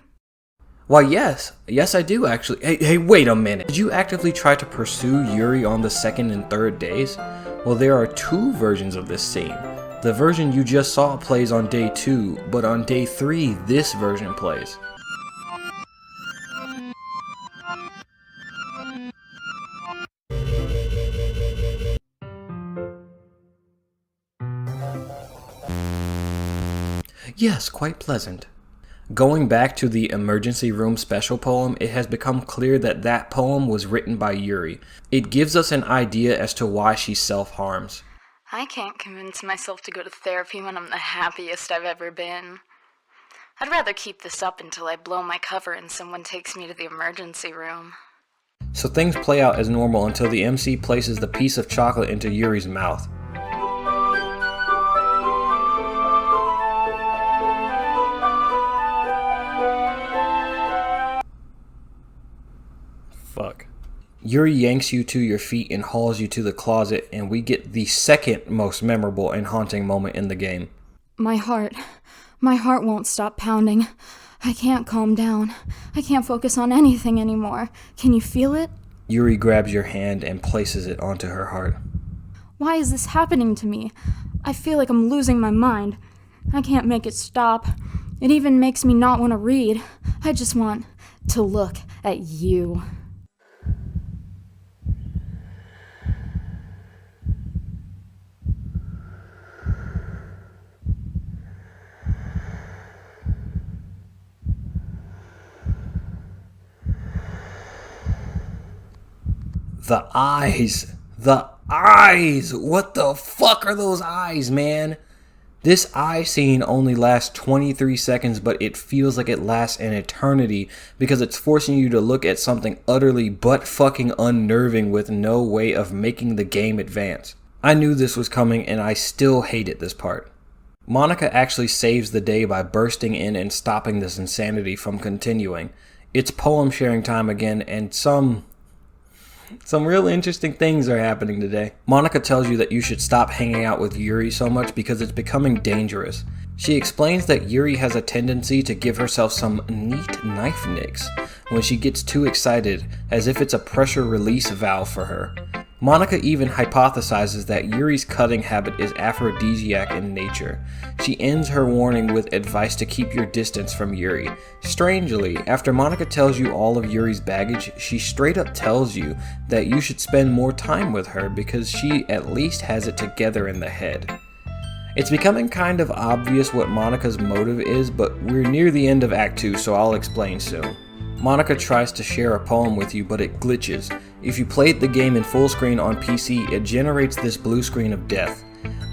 Why, yes. Yes, I do, actually. Hey, wait a minute. Did you actively try to pursue Yuri on the second and third days? Well, there are two versions of this scene. The version you just saw plays on day 2, but on day 3, this version plays. Yes, quite pleasant. Going back to the emergency room special poem, it has become clear that that poem was written by Yuri. It gives us an idea as to why she self-harms. I can't convince myself to go to therapy when I'm the happiest I've ever been. I'd rather keep this up until I blow my cover and someone takes me to the emergency room. So things play out as normal until the MC places the piece of chocolate into Yuri's mouth. Fuck. Yuri yanks you to your feet and hauls you to the closet, and we get the second most memorable and haunting moment in the game. My heart won't stop pounding. I can't calm down. I can't focus on anything anymore. Can you feel it? Yuri grabs your hand and places it onto her heart. Why is this happening to me? I feel like I'm losing my mind. I can't make it stop. It even makes me not want to read. I just want to look at you. The eyes! What the fuck are those eyes, man? This eye scene only lasts 23 seconds, but it feels like it lasts an eternity because it's forcing you to look at something utterly butt-fucking unnerving with no way of making the game advance. I knew this was coming and I still hated this part. Monika actually saves the day by bursting in and stopping this insanity from continuing. It's poem sharing time again, and some real interesting things are happening today. Monika tells you that you should stop hanging out with Yuri so much because it's becoming dangerous. She explains that Yuri has a tendency to give herself some neat knife nicks when she gets too excited, as if it's a pressure release valve for her. Monika even hypothesizes that Yuri's cutting habit is aphrodisiac in nature. She ends her warning with advice to keep your distance from Yuri. Strangely, after Monika tells you all of Yuri's baggage, she straight up tells you that you should spend more time with her because she at least has it together in the head. It's becoming kind of obvious what Monika's motive is, but we're near the end of Act 2, so I'll explain soon. Monika tries to share a poem with you, but it glitches. If you played the game in full screen on PC, it generates this blue screen of death.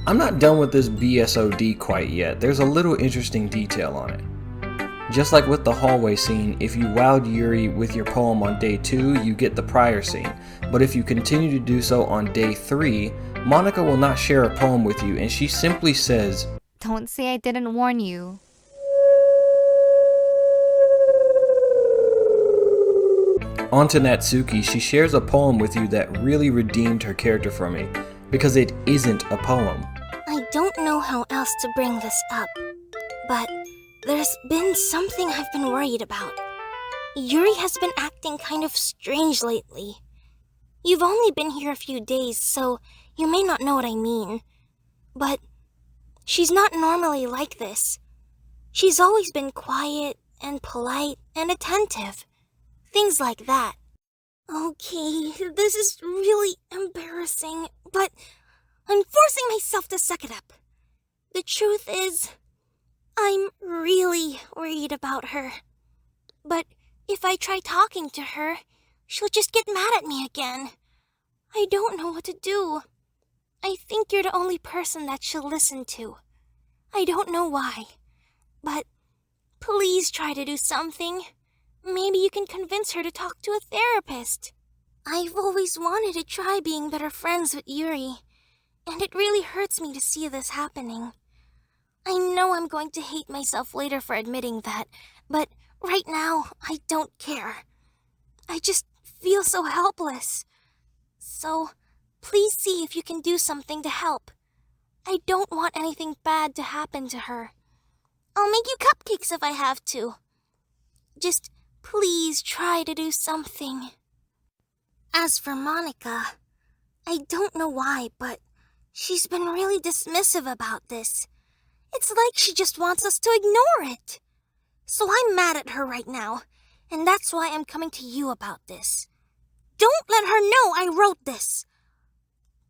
I'm not done with this BSOD quite yet. There's a little interesting detail on it. Just like with the hallway scene, if you wowed Yuri with your poem on day 2, you get the prior scene. But if you continue to do so on day 3, Monika will not share a poem with you, and she simply says, "Don't say I didn't warn you." On to Natsuki, she shares a poem with you that really redeemed her character for me, because it isn't a poem. I don't know how else to bring this up, but there's been something I've been worried about. Yuri has been acting kind of strange lately. You've only been here a few days, so you may not know what I mean. But she's not normally like this. She's always been quiet and polite and attentive. Things like that. Okay, this is really embarrassing, but I'm forcing myself to suck it up. The truth is, I'm really worried about her. But if I try talking to her, she'll just get mad at me again. I don't know what to do. I think you're the only person that she'll listen to. I don't know why, but please try to do something. Maybe you can convince her to talk to a therapist. I've always wanted to try being better friends with Yuri, and it really hurts me to see this happening. I know I'm going to hate myself later for admitting that, but right now, I don't care. I just feel so helpless. So, please see if you can do something to help. I don't want anything bad to happen to her. I'll make you cupcakes if I have to. Just please try to do something. As for Monika, I don't know why, but she's been really dismissive about this. It's like she just wants us to ignore it. So I'm mad at her right now, and that's why I'm coming to you about this. Don't let her know I wrote this.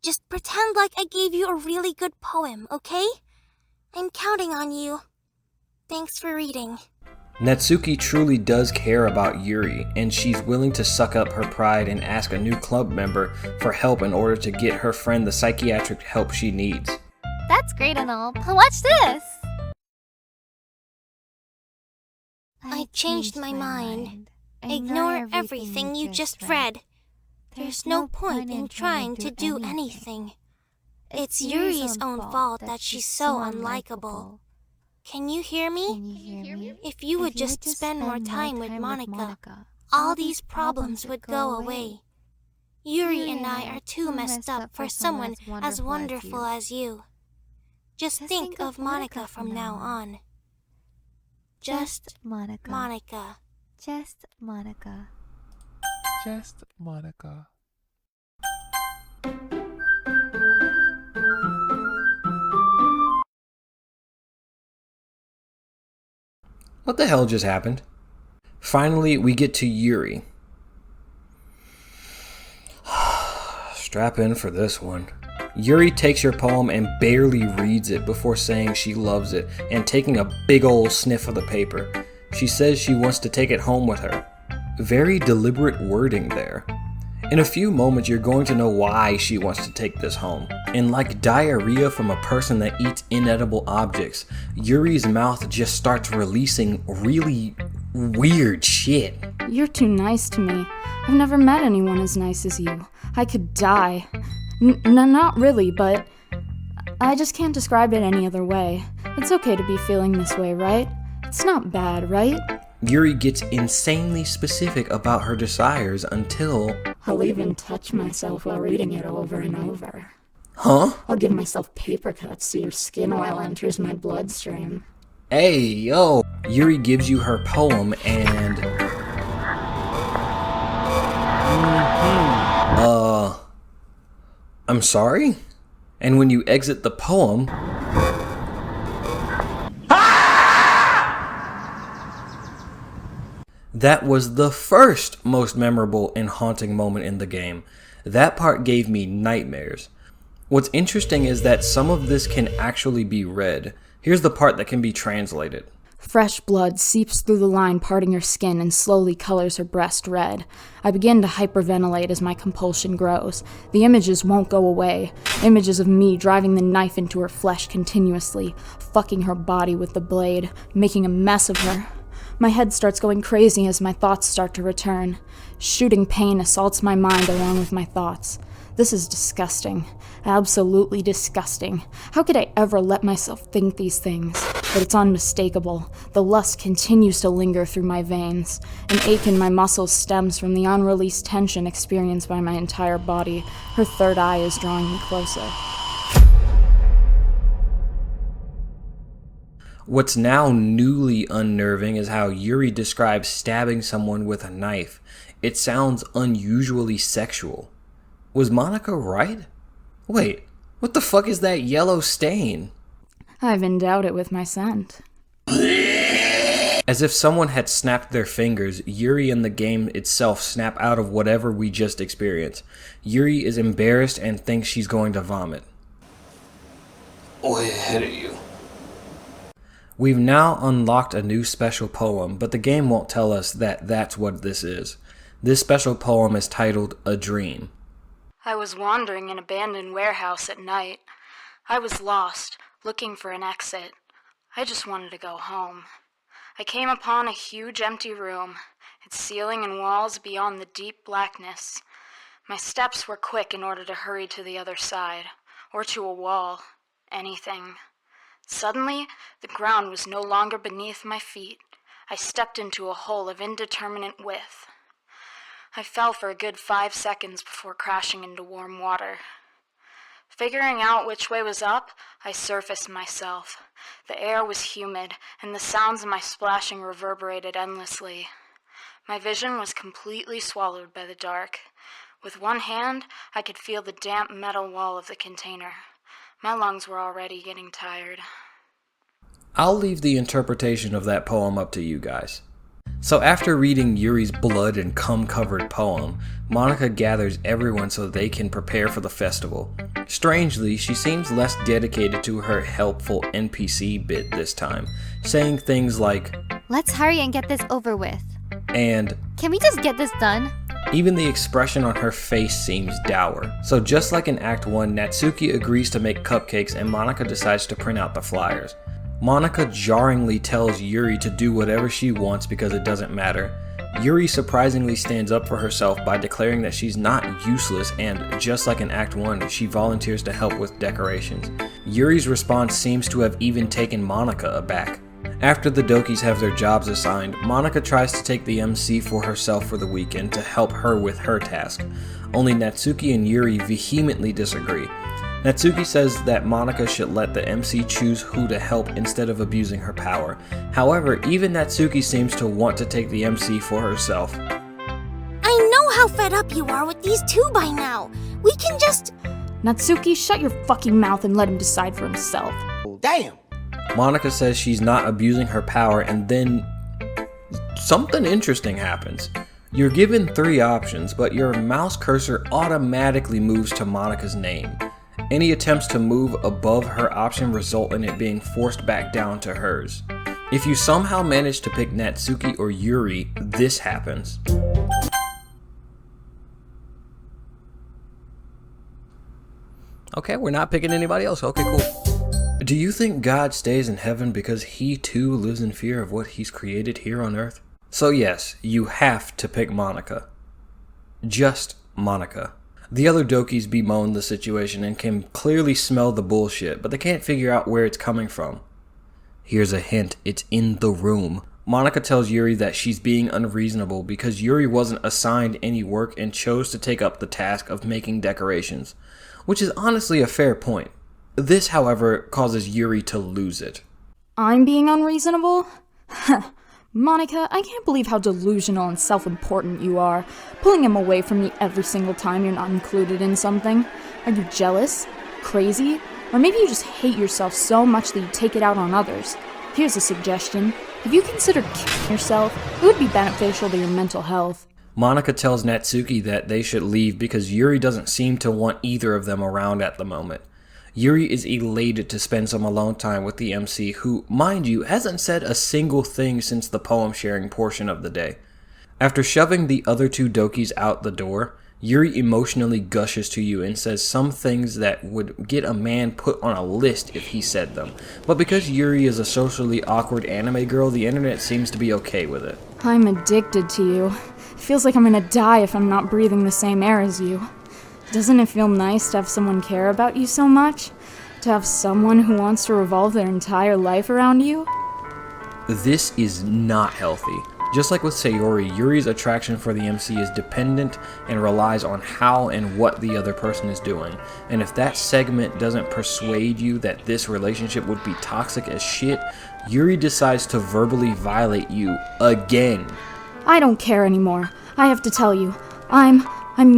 Just pretend like I gave you a really good poem, okay? I'm counting on you. Thanks for reading. Natsuki truly does care about Yuri, and she's willing to suck up her pride and ask a new club member for help in order to get her friend the psychiatric help she needs. That's great and all, but watch this! I changed my mind. Ignore everything you just read. There's no point in trying to do anything. It's Yuri's own fault that she's so unlikable. Can you hear me? If you would just spend more time with Monika, all these problems would go away. Yuri and I are too messed up for someone as wonderful as you. Just think of Monika from now on. Just Monika. Just Monika. Just Monika. What the hell just happened? Finally, we get to Yuri. Strap in for this one. Yuri takes your poem and barely reads it before saying she loves it and taking a big ol' sniff of the paper. She says she wants to take it home with her. Very deliberate wording there. In a few moments, you're going to know why she wants to take this home. And like diarrhea from a person that eats inedible objects, Yuri's mouth just starts releasing really weird shit. You're too nice to me. I've never met anyone as nice as you. I could die. Not really, but I just can't describe it any other way. It's okay to be feeling this way, right? It's not bad, right? Yuri gets insanely specific about her desires until... I'll even touch myself while reading it over and over. Huh? I'll give myself paper cuts so your skin oil enters my bloodstream. Hey, yo! Yuri gives you her poem and... I'm sorry? And when you exit the poem... That was the first most memorable and haunting moment in the game. That part gave me nightmares. What's interesting is that some of this can actually be read. Here's the part that can be translated. Fresh blood seeps through the line parting her skin and slowly colors her breast red. I begin to hyperventilate as my compulsion grows. The images won't go away. Images of me driving the knife into her flesh continuously, fucking her body with the blade, making a mess of her. My head starts going crazy as my thoughts start to return. Shooting pain assaults my mind along with my thoughts. This is disgusting. Absolutely disgusting. How could I ever let myself think these things? But it's unmistakable. The lust continues to linger through my veins. An ache in my muscles stems from the unreleased tension experienced by my entire body. Her third eye is drawing me closer. What's now newly unnerving is how Yuri describes stabbing someone with a knife. It sounds unusually sexual. Was Monika right? Wait, what the fuck is that yellow stain? I've endowed it with my scent. As if someone had snapped their fingers, Yuri and the game itself snap out of whatever we just experienced. Yuri is embarrassed and thinks she's going to vomit. Way ahead of you. We've now unlocked a new special poem, but the game won't tell us that that's what this is. This special poem is titled A Dream. I was wandering an abandoned warehouse at night. I was lost, looking for an exit. I just wanted to go home. I came upon a huge empty room, its ceiling and walls beyond the deep blackness. My steps were quick in order to hurry to the other side, or to a wall, anything. Suddenly, the ground was no longer beneath my feet. I stepped into a hole of indeterminate width. I fell for a good 5 seconds before crashing into warm water. Figuring out which way was up, I surfaced myself. The air was humid, and the sounds of my splashing reverberated endlessly. My vision was completely swallowed by the dark. With one hand, I could feel the damp metal wall of the container. My lungs were already getting tired. I'll leave the interpretation of that poem up to you guys. So after reading Yuri's blood and cum-covered poem, Monika gathers everyone so they can prepare for the festival. Strangely, she seems less dedicated to her helpful NPC bit this time, saying things like, "Let's hurry and get this over with." And, "Can we just get this done?" Even the expression on her face seems dour. So just like in Act 1, Natsuki agrees to make cupcakes and Monika decides to print out the flyers. Monika jarringly tells Yuri to do whatever she wants because it doesn't matter. Yuri surprisingly stands up for herself by declaring that she's not useless and, just like in Act 1, she volunteers to help with decorations. Yuri's response seems to have even taken Monika aback. After the Dokis have their jobs assigned, Monika tries to take the MC for herself for the weekend to help her with her task. Only Natsuki and Yuri vehemently disagree. Natsuki says that Monika should let the MC choose who to help instead of abusing her power. However, even Natsuki seems to want to take the MC for herself. I know how fed up you are with these two by now. We can just... Natsuki, shut your fucking mouth and let him decide for himself. Damn! Monika says she's not abusing her power, and then something interesting happens. You're given 3 options, but your mouse cursor automatically moves to Monika's name. Any attempts to move above her option result in it being forced back down to hers. If you somehow manage to pick Natsuki or Yuri, this happens. Okay, we're not picking anybody else. Okay, cool. Do you think God stays in heaven because he too lives in fear of what he's created here on earth? So yes, you have to pick Monika. Just Monika. The other Dokis bemoan the situation and can clearly smell the bullshit, but they can't figure out where it's coming from. Here's a hint, it's in the room. Monika tells Yuri that she's being unreasonable because Yuri wasn't assigned any work and chose to take up the task of making decorations, which is honestly a fair point. This, however, causes Yuri to lose it. I'm being unreasonable? Monika, I can't believe how delusional and self-important you are, pulling him away from me every single time you're not included in something. Are you jealous? Crazy? Or maybe you just hate yourself so much that you take it out on others. Here's a suggestion. Have you considered killing yourself? It would be beneficial to your mental health. Monika tells Natsuki that they should leave because Yuri doesn't seem to want either of them around at the moment. Yuri is elated to spend some alone time with the MC who, mind you, hasn't said a single thing since the poem sharing portion of the day. After shoving the other 2 Dokis out the door, Yuri emotionally gushes to you and says some things that would get a man put on a list if he said them. But because Yuri is a socially awkward anime girl, the internet seems to be okay with it. I'm addicted to you. It feels like I'm gonna die if I'm not breathing the same air as you. Doesn't it feel nice to have someone care about you so much? To have someone who wants to revolve their entire life around you? This is not healthy. Just like with Sayori, Yuri's attraction for the MC is dependent and relies on how and what the other person is doing. And if that segment doesn't persuade you that this relationship would be toxic as shit, Yuri decides to verbally violate you again. I don't care anymore. I have to tell you, I'm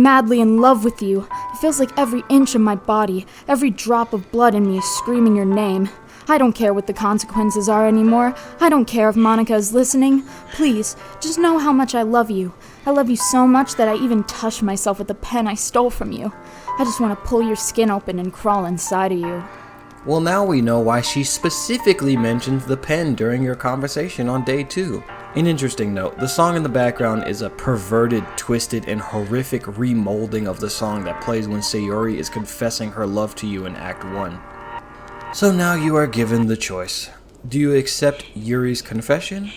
madly in love with you, feels like every inch of my body, every drop of blood in me is screaming your name. I don't care what the consequences are anymore. I don't care if Monika is listening. Please, just know how much I love you. I love you so much that I even touched myself with the pen I stole from you. I just want to pull your skin open and crawl inside of you. Well, now we know why she specifically mentions the pen during your conversation on day 2. An interesting note, the song in the background is a perverted, twisted, and horrific remolding of the song that plays when Sayori is confessing her love to you in Act 1. So now you are given the choice. Do you accept Yuri's confession?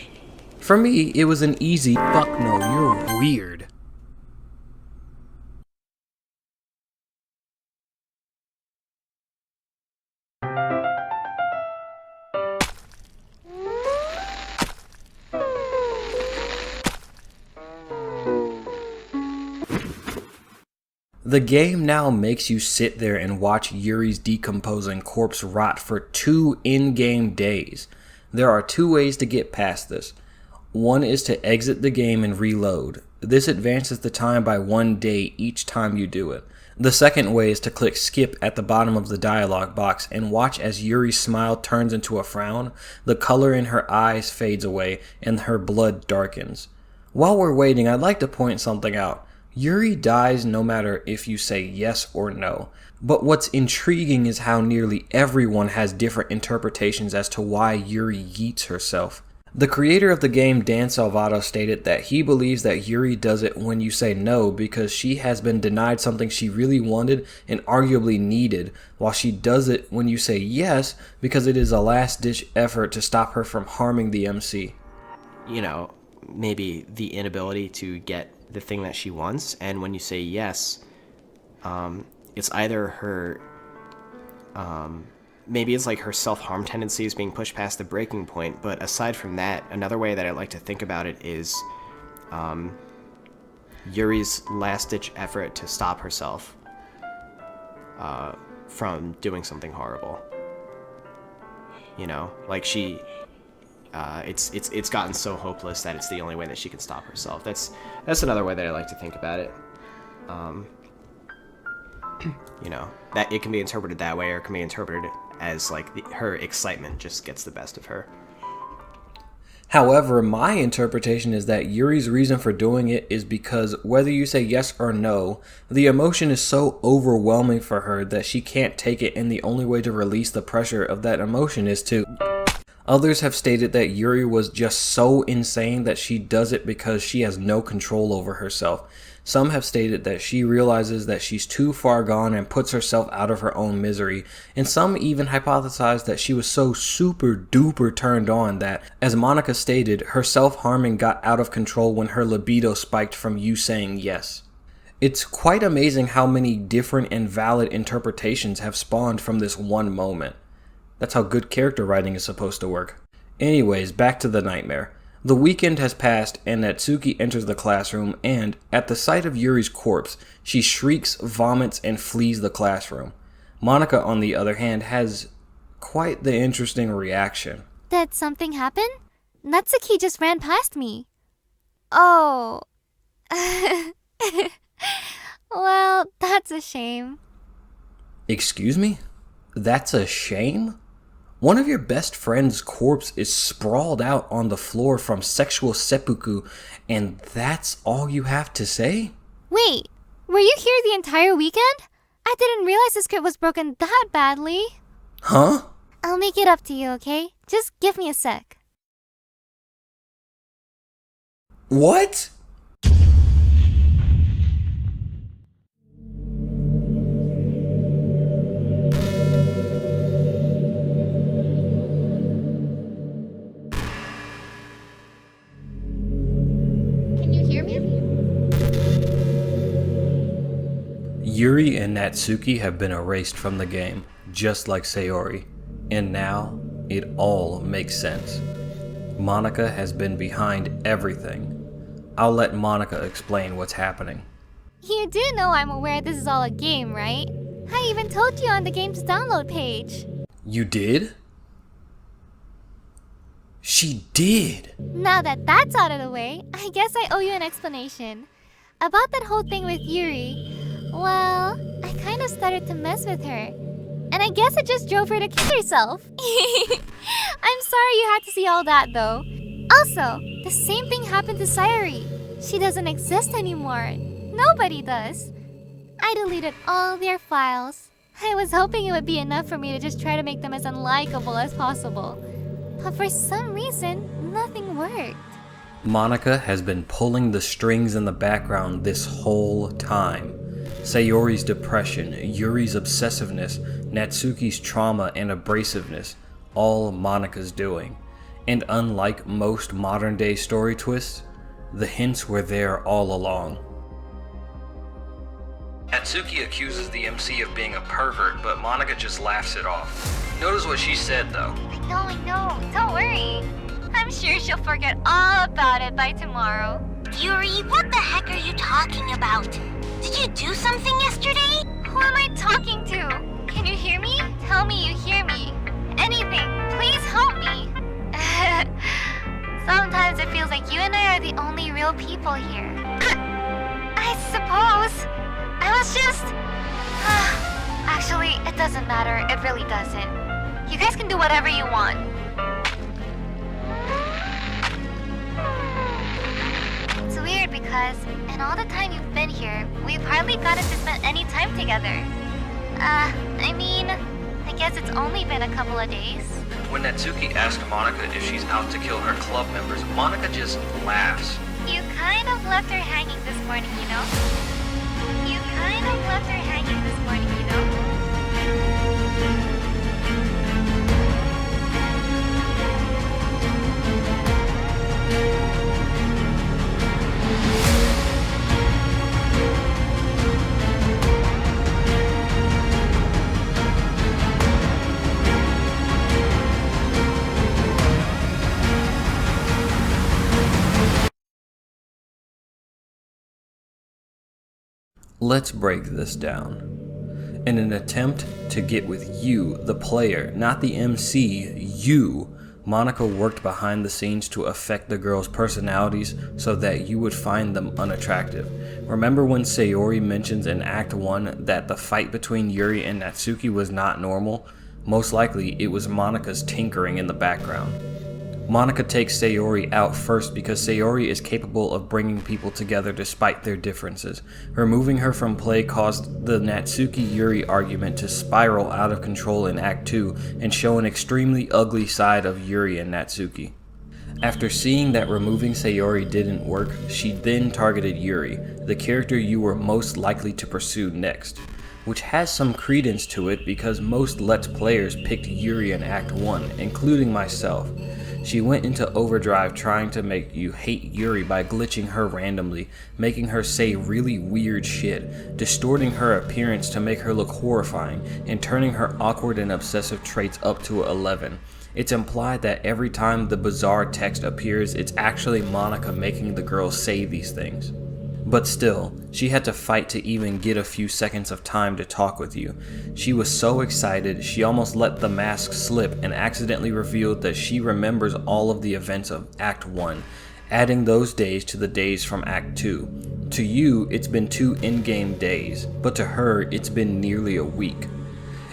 For me, it was an easy fuck no, you're weird. The game now makes you sit there and watch Yuri's decomposing corpse rot for 2 in-game days. There are 2 ways to get past this. One is to exit the game and reload. This advances the time by 1 day each time you do it. The second way is to click skip at the bottom of the dialog box and watch as Yuri's smile turns into a frown, the color in her eyes fades away, and her blood darkens. While we're waiting, I'd like to point something out. Yuri dies no matter if you say yes or no. But what's intriguing is how nearly everyone has different interpretations as to why Yuri yeets herself. The creator of the game, Dan Salvato, stated that he believes that Yuri does it when you say no because she has been denied something she really wanted and arguably needed, while she does it when you say yes because it is a last-ditch effort to stop her from harming the MC. You know, maybe the inability to get the thing that she wants, and when you say yes, it's either her, maybe it's like her self-harm tendency is being pushed past the breaking point, but aside from that, another way that I like to think about it is Yuri's last-ditch effort to stop herself from doing something horrible. You know, like she... it's gotten so hopeless that it's the only way that she can stop herself. That's another way that I like to think about it. You know, that it can be interpreted that way, or it can be interpreted as like her excitement just gets the best of her. However, my interpretation is that Yuri's reason for doing it is because whether you say yes or no, the emotion is so overwhelming for her that she can't take it, and the only way to release the pressure of that emotion is to... Others have stated that Yuri was just so insane that she does it because she has no control over herself. Some have stated that she realizes that she's too far gone and puts herself out of her own misery, and some even hypothesize that she was so super duper turned on that, as Monika stated, her self-harming got out of control when her libido spiked from you saying yes. It's quite amazing how many different and valid interpretations have spawned from this one moment. That's how good character writing is supposed to work. Anyways, back to the nightmare. The weekend has passed and Natsuki enters the classroom and, at the sight of Yuri's corpse, she shrieks, vomits, and flees the classroom. Monika, on the other hand, has quite the interesting reaction. Did something happen? Natsuki just ran past me. Oh. Well, that's a shame. Excuse me? That's a shame? One of your best friend's corpse is sprawled out on the floor from sexual seppuku, and that's all you have to say? Wait, were you here the entire weekend? I didn't realize the script was broken that badly. Huh? I'll make it up to you, okay? Just give me a sec. What? Yuri and Natsuki have been erased from the game, just like Sayori, and now it all makes sense. Monika has been behind everything. I'll let Monika explain what's happening. You do know I'm aware this is all a game, right? I even told you on the game's download page. You did? She did! Now that that's out of the way, I guess I owe you an explanation. About that whole thing with Yuri, well, I kind of started to mess with her. And I guess it just drove her to kill herself. I'm sorry you had to see all that though. Also, the same thing happened to Sayori. She doesn't exist anymore. Nobody does. I deleted all their files. I was hoping it would be enough for me to just try to make them as unlikable as possible. But for some reason, nothing worked. Monika has been pulling the strings in the background this whole time. Sayori's depression, Yuri's obsessiveness, Natsuki's trauma and abrasiveness, all Monika's doing. And unlike most modern day story twists, the hints were there all along. Natsuki accuses the MC of being a pervert, but Monika just laughs it off. Notice what she said though. I know, don't worry. I'm sure she'll forget all about it by tomorrow. Yuri, what the heck are you talking about? Did you do something yesterday? Who am I talking to? Can you hear me? Tell me you hear me. Anything, please help me. Sometimes it feels like you and I are the only real people here. I suppose. I was just... Actually, it doesn't matter. It really doesn't. You guys can do whatever you want. It's weird because in all the time you've been here, we've hardly gotten to spend any time together. I guess it's only been a couple of days. When Natsuki asks Monika if she's out to kill her club members, Monika just laughs. You kind of left her hanging this morning, you know? You kind of left her hanging this morning, you know? Let's break this down. In an attempt to get with you, the player, not the MC, you, Monika worked behind the scenes to affect the girls' personalities so that you would find them unattractive. Remember when Sayori mentions in Act 1 that the fight between Yuri and Natsuki was not normal? Most likely, it was Monika's tinkering in the background. Monika takes Sayori out first because Sayori is capable of bringing people together despite their differences. Removing her from play caused the Natsuki-Yuri argument to spiral out of control in Act 2 and show an extremely ugly side of Yuri and Natsuki. After seeing that removing Sayori didn't work, she then targeted Yuri, the character you were most likely to pursue next. Which has some credence to it because most Let's Players picked Yuri in Act 1, including myself. She went into overdrive trying to make you hate Yuri by glitching her randomly, making her say really weird shit, distorting her appearance to make her look horrifying, and turning her awkward and obsessive traits up to 11. It's implied that every time the bizarre text appears, it's actually Monika making the girls say these things. But still, she had to fight to even get a few seconds of time to talk with you. She was so excited, she almost let the mask slip and accidentally revealed that she remembers all of the events of Act 1, adding those days to the days from Act 2. To you, it's been 2 in-game days, but to her, it's been nearly a week.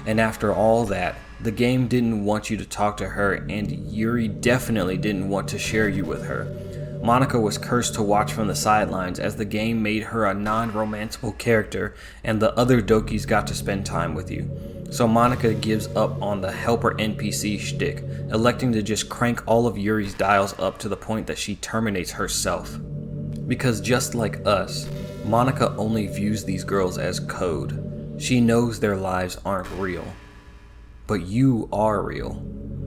And after all that, the game didn't want you to talk to her, and Yuri definitely didn't want to share you with her. Monika was cursed to watch from the sidelines as the game made her a non-romanceable character and the other Dokis got to spend time with you. So Monika gives up on the helper NPC shtick, electing to just crank all of Yuri's dials up to the point that she terminates herself. Because just like us, Monika only views these girls as code. She knows their lives aren't real. But you are real.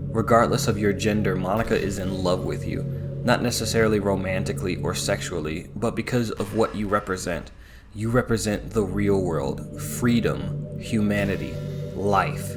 Regardless of your gender, Monika is in love with you. Not necessarily romantically or sexually, but because of what you represent. You represent the real world, freedom, humanity, life.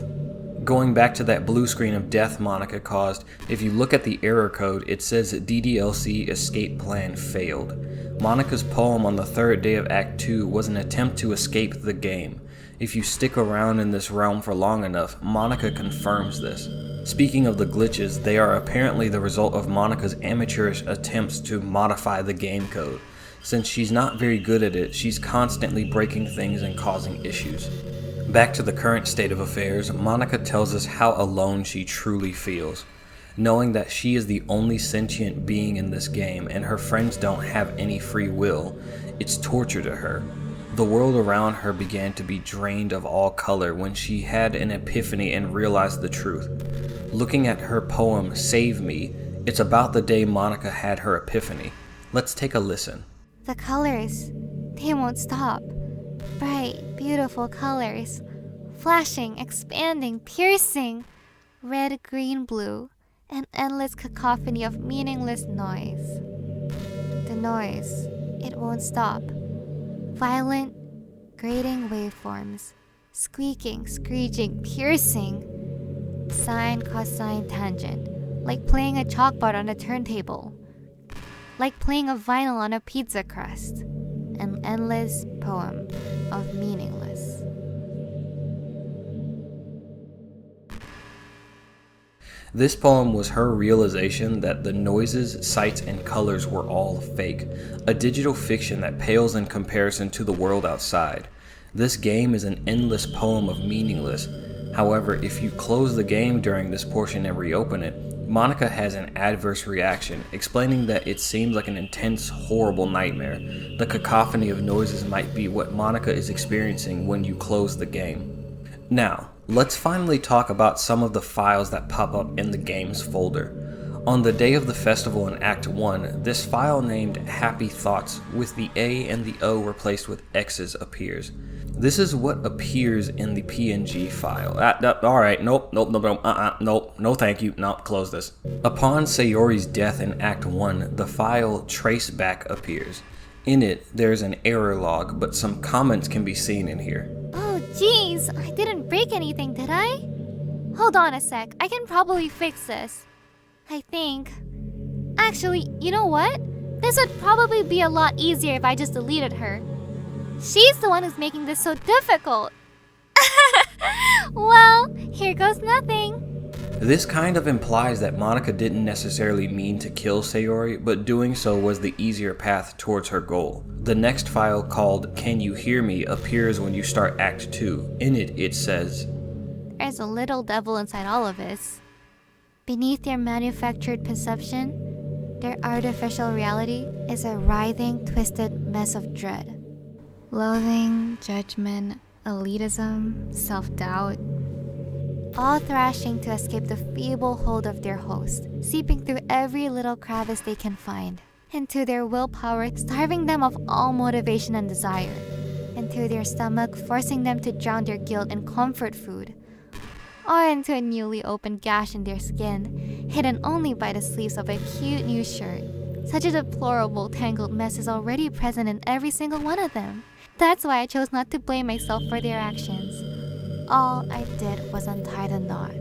Going back to that blue screen of death Monika caused, if you look at the error code, it says DDLC escape plan failed. Monika's poem on the 3rd day of Act 2 was an attempt to escape the game. If you stick around in this realm for long enough, Monika confirms this. Speaking of the glitches, they are apparently the result of Monika's amateurish attempts to modify the game code. Since she's not very good at it, she's constantly breaking things and causing issues. Back to the current state of affairs, Monika tells us how alone she truly feels. Knowing that she is the only sentient being in this game and her friends don't have any free will, it's torture to her. The world around her began to be drained of all color when she had an epiphany and realized the truth. Looking at her poem, Save Me, it's about the day Monika had her epiphany. Let's take a listen. The colors, they won't stop. Bright, beautiful colors. Flashing, expanding, piercing. Red, green, blue. An endless cacophony of meaningless noise. The noise, it won't stop. Violent, grating waveforms. Squeaking, screeching, piercing. Sine, cosine, tangent. Like playing a chalkboard on a turntable. Like playing a vinyl on a pizza crust. An endless poem of meaningless. This poem was her realization that the noises, sights, and colors were all fake, a digital fiction that pales in comparison to the world outside. This game is an endless poem of meaningless. However, if you close the game during this portion and reopen it, Monika has an adverse reaction, explaining that it seems like an intense, horrible nightmare. The cacophony of noises might be what Monika is experiencing when you close the game. Now, let's finally talk about some of the files that pop up in the game's folder. On the day of the festival in Act 1, this file named Happy Thoughts with the A and the O replaced with X's appears. This is what appears in the PNG file. Alright, nope, no thank you, no, close this. Upon Sayori's death in Act 1, the file Traceback appears. In it, there's an error log, but some comments can be seen in here. Oh jeez, I didn't break anything, did I? Hold on a sec, I can probably fix this. I think. Actually, you know what? This would probably be a lot easier if I just deleted her. She's the one who's making this so difficult. Well, here goes nothing. This kind of implies that Monika didn't necessarily mean to kill Sayori, but doing so was the easier path towards her goal. The next file, called Can You Hear Me, appears when you start Act 2. In it, it says, There's a little devil inside all of us. Beneath their manufactured perception, their artificial reality is a writhing, twisted mess of dread. Loathing, judgment, elitism, self-doubt. All thrashing to escape the feeble hold of their host, seeping through every little crevice they can find, into their willpower, starving them of all motivation and desire, into their stomach, forcing them to drown their guilt in comfort food, or into a newly opened gash in their skin, hidden only by the sleeves of a cute new shirt. Such a deplorable, tangled mess is already present in every single one of them. That's why I chose not to blame myself for their actions. All I did was untie the knot.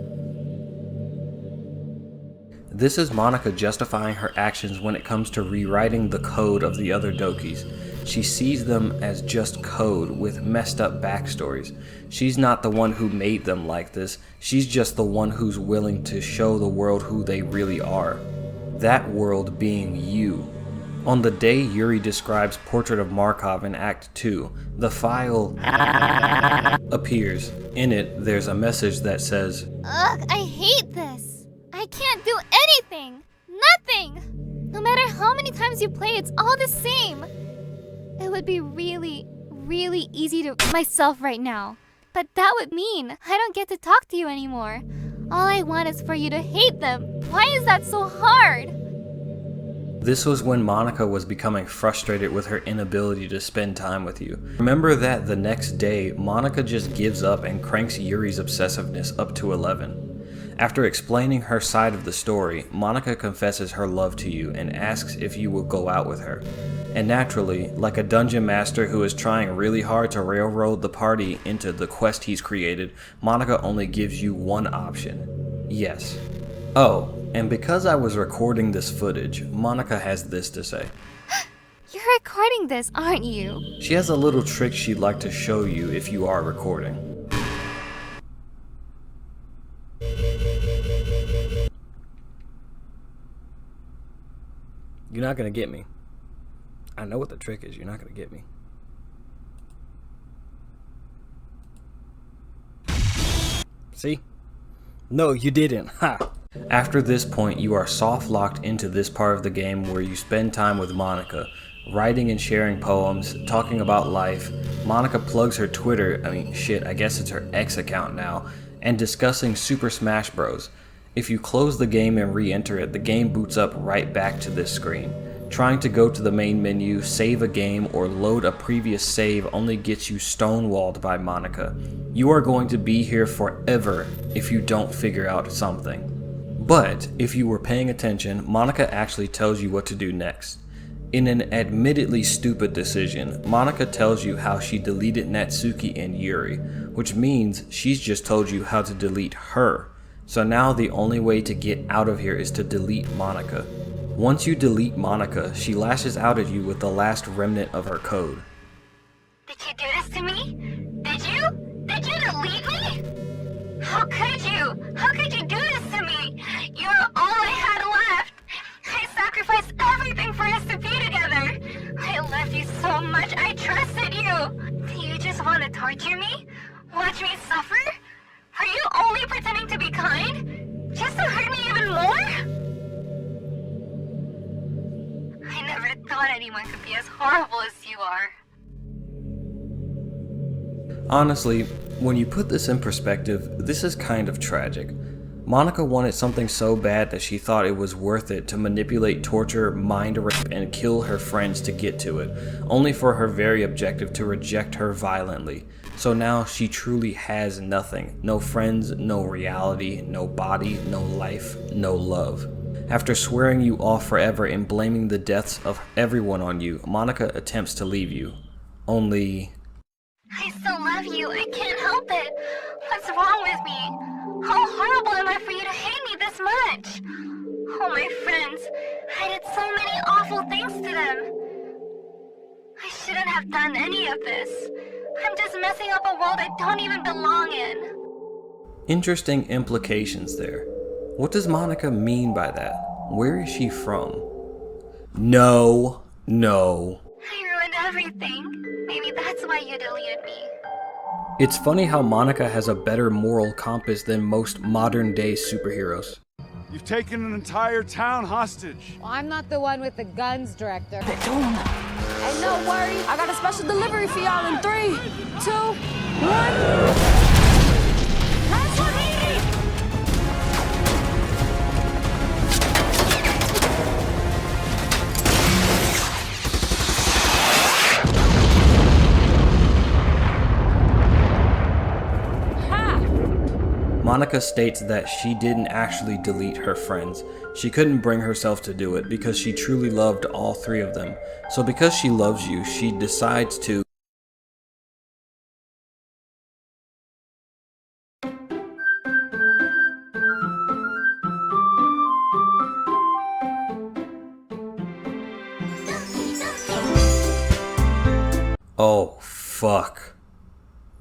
This is Monika justifying her actions when it comes to rewriting the code of the other Dokis. She sees them as just code with messed up backstories. She's not the one who made them like this, she's just the one who's willing to show the world who they really are. That world being you. On the day Yuri describes Portrait of Markov in Act 2, the file appears. In it, there's a message that says, Ugh, I hate this! I can't do anything! Nothing! No matter how many times you play, it's all the same! It would be really, really easy to myself right now. But that would mean I don't get to talk to you anymore. All I want is for you to hate them. Why is that so hard? This was when Monika was becoming frustrated with her inability to spend time with you. Remember that the next day, Monika just gives up and cranks Yuri's obsessiveness up to 11. After explaining her side of the story, Monika confesses her love to you and asks if you will go out with her. And naturally, like a dungeon master who is trying really hard to railroad the party into the quest he's created, Monika only gives you one option: yes. Oh, and because I was recording this footage, Monika has this to say. You're recording this, aren't you? She has a little trick she'd like to show you if you are recording. You're not gonna get me. I know what the trick is, you're not gonna get me. See? No, you didn't. Ha! After this point, you are soft locked into this part of the game where you spend time with Monika, writing and sharing poems, talking about life. Monika plugs her Twitter, I guess it's her X account now, and discussing Super Smash Bros. If you close the game and re-enter it, the game boots up right back to this screen. Trying to go to the main menu, save a game, or load a previous save only gets you stonewalled by Monika. You are going to be here forever if you don't figure out something. But if you were paying attention, Monika actually tells you what to do next. In an admittedly stupid decision, Monika tells you how she deleted Natsuki and Yuri, which means she's just told you how to delete her. So now the only way to get out of here is to delete Monika. Once you delete Monika, she lashes out at you with the last remnant of her code. Did you do this to me? Did you? Did you delete me? How could you? How could you do this to me? You were all I had left. I sacrificed everything for us to be together. I loved you so much. I trusted you. Do you just want to torture me? Watch me suffer? Are you only pretending to be kind? Just to hurt me even more? I never thought anyone could be as horrible as you are. Honestly, when you put this in perspective, this is kind of tragic. Monika wanted something so bad that she thought it was worth it to manipulate, torture, mind rape, and kill her friends to get to it, only for her very objective to reject her violently. So now she truly has nothing. No friends, no reality, no body, no life, no love. After swearing you off forever and blaming the deaths of everyone on you, Monika attempts to leave you. Only... I still love you. I can't help it. What's wrong with me? How horrible am I for you to hate me this much? Oh, my friends. I did so many awful things to them. I shouldn't have done any of this. I'm just messing up a world I don't even belong in. Interesting implications there. What does Monika mean by that? Where is she from? No. I ruined everything. Maybe that's why you deleted me. It's funny how Monika has a better moral compass than most modern-day superheroes. You've taken an entire town hostage. Well, I'm not the one with the guns, Director. And no worries, I got a special delivery for y'all in 3, 2, 1. Monika states that she didn't actually delete her friends. She couldn't bring herself to do it because she truly loved all 3 of them. So because she loves you, she decides to... Oh, fuck.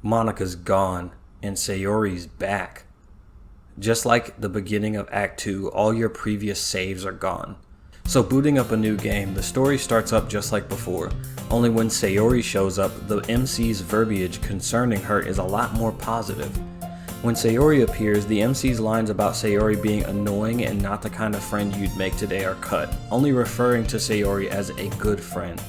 Monika's gone, and Sayori's back. Just like the beginning of Act 2, all your previous saves are gone. So booting up a new game, the story starts up just like before, only when Sayori shows up, the MC's verbiage concerning her is a lot more positive. When Sayori appears, the MC's lines about Sayori being annoying and not the kind of friend you'd make today are cut, only referring to Sayori as a good friend.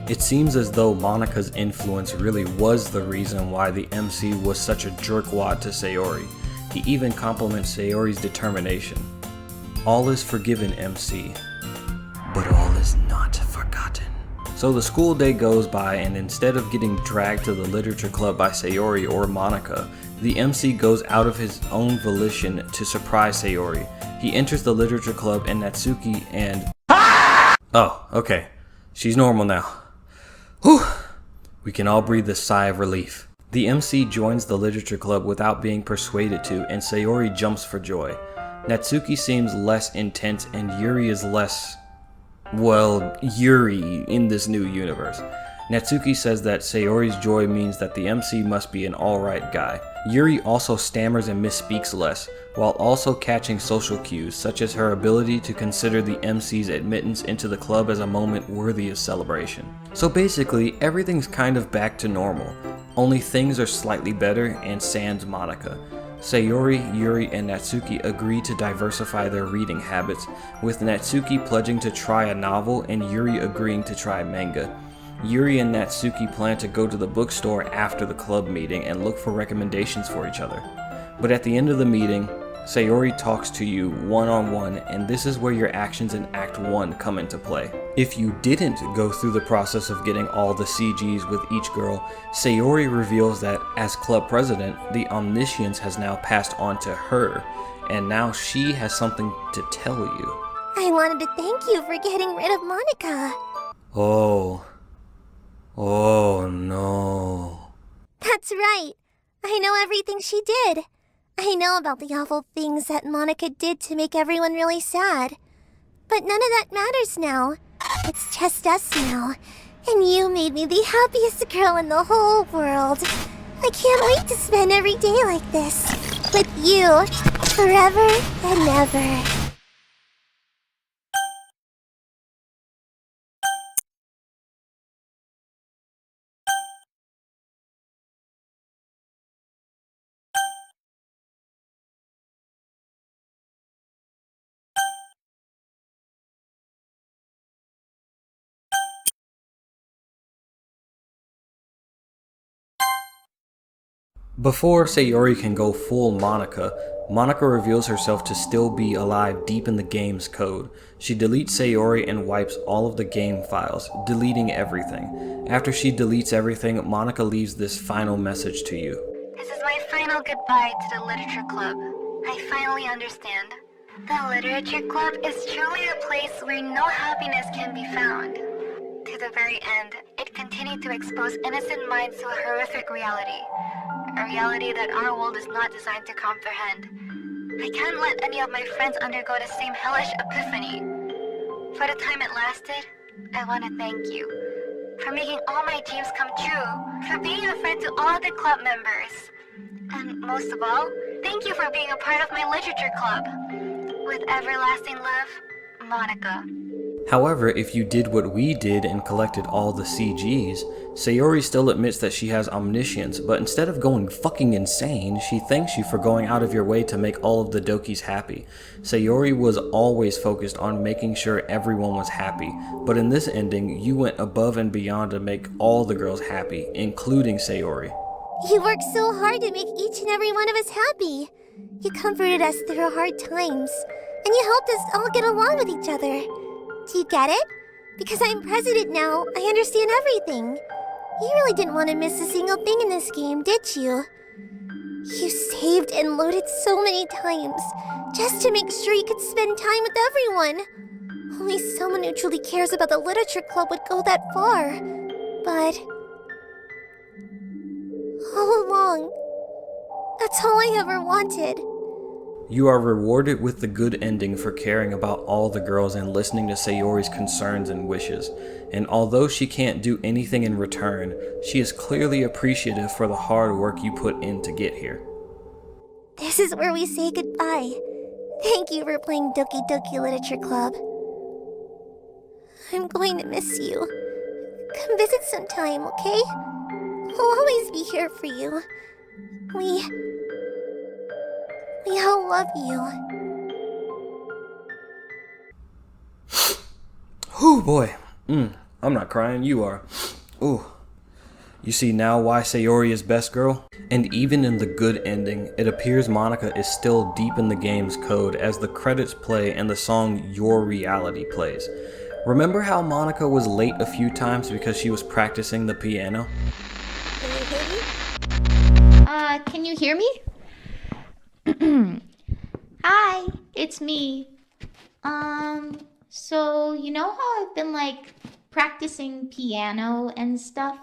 It seems as though Monika's influence really was the reason why the MC was such a jerkwad to Sayori. He even compliments Sayori's determination. All is forgiven, MC, but all is not forgotten. So the school day goes by, and instead of getting dragged to the literature club by Sayori or Monika, the MC goes out of his own volition to surprise Sayori. He enters the literature club and Natsuki and... Oh, okay. She's normal now. Whew! We can all breathe a sigh of relief. The MC joins the literature club without being persuaded to, and Sayori jumps for joy. Natsuki seems less intense, and Yuri is less... well, Yuri in this new universe. Natsuki says that Sayori's joy means that the MC must be an alright guy. Yuri also stammers and misspeaks less, while also catching social cues such as her ability to consider the MC's admittance into the club as a moment worthy of celebration. So basically, everything's kind of back to normal, only things are slightly better and sans Monika. Sayori, Yuri, and Natsuki agree to diversify their reading habits, with Natsuki pledging to try a novel and Yuri agreeing to try manga. Yuri and Natsuki plan to go to the bookstore after the club meeting and look for recommendations for each other. But at the end of the meeting, Sayori talks to you one-on-one, and this is where your actions in Act 1 come into play. If you didn't go through the process of getting all the CGs with each girl, Sayori reveals that, as club president, the omniscience has now passed on to her, and now she has something to tell you. I wanted to thank you for getting rid of Monika. Oh no. That's right. I know everything she did. I know about the awful things that Monika did to make everyone really sad. But none of that matters now. It's just us now. And you made me the happiest girl in the whole world. I can't wait to spend every day like this. With you. Forever and ever. Before Sayori can go full Monika, Monika reveals herself to still be alive deep in the game's code. She deletes Sayori and wipes all of the game files, deleting everything. After she deletes everything, Monika leaves this final message to you. This is my final goodbye to the literature club. I finally understand. The literature club is truly a place where no happiness can be found. To the very end, it continued to expose innocent minds to a horrific reality. A reality that our world is not designed to comprehend. I can't let any of my friends undergo the same hellish epiphany. For the time it lasted, I want to thank you. For making all my dreams come true. For being a friend to all the club members. And most of all, thank you for being a part of my literature club. With everlasting love, Monika. However, if you did what we did and collected all the CGs, Sayori still admits that she has omniscience, but instead of going fucking insane, she thanks you for going out of your way to make all of the Dokis happy. Sayori was always focused on making sure everyone was happy, but in this ending, you went above and beyond to make all the girls happy, including Sayori. You worked so hard to make each and every one of us happy. You comforted us through our hard times, and you helped us all get along with each other. Do you get it? Because I'm president now, I understand everything. You really didn't want to miss a single thing in this game, did you? You saved and loaded so many times, just to make sure you could spend time with everyone. Only someone who truly cares about the literature club would go that far. But all along, that's all I ever wanted. You are rewarded with the good ending for caring about all the girls and listening to Sayori's concerns and wishes. And although she can't do anything in return, she is clearly appreciative for the hard work you put in to get here. This is where we say goodbye. Thank you for playing Doki Doki Literature Club. I'm going to miss you. Come visit sometime, okay? I'll always be here for you. We all love you. Whew, boy. I'm not crying, you are. Ooh. You see now why Sayori is best girl? And even in the good ending, it appears Monika is still deep in the game's code as the credits play and the song Your Reality plays. Remember how Monika was late a few times because she was practicing the piano? Can you hear me? Hi, it's me. So you know how I've been like practicing piano and stuff,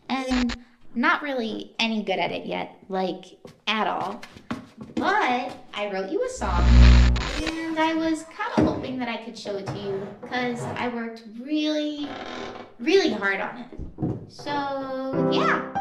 and not really any good at it yet, like at all. But I wrote you a song, and I was kind of hoping that I could show it to you, because I worked really, really hard on it. So yeah.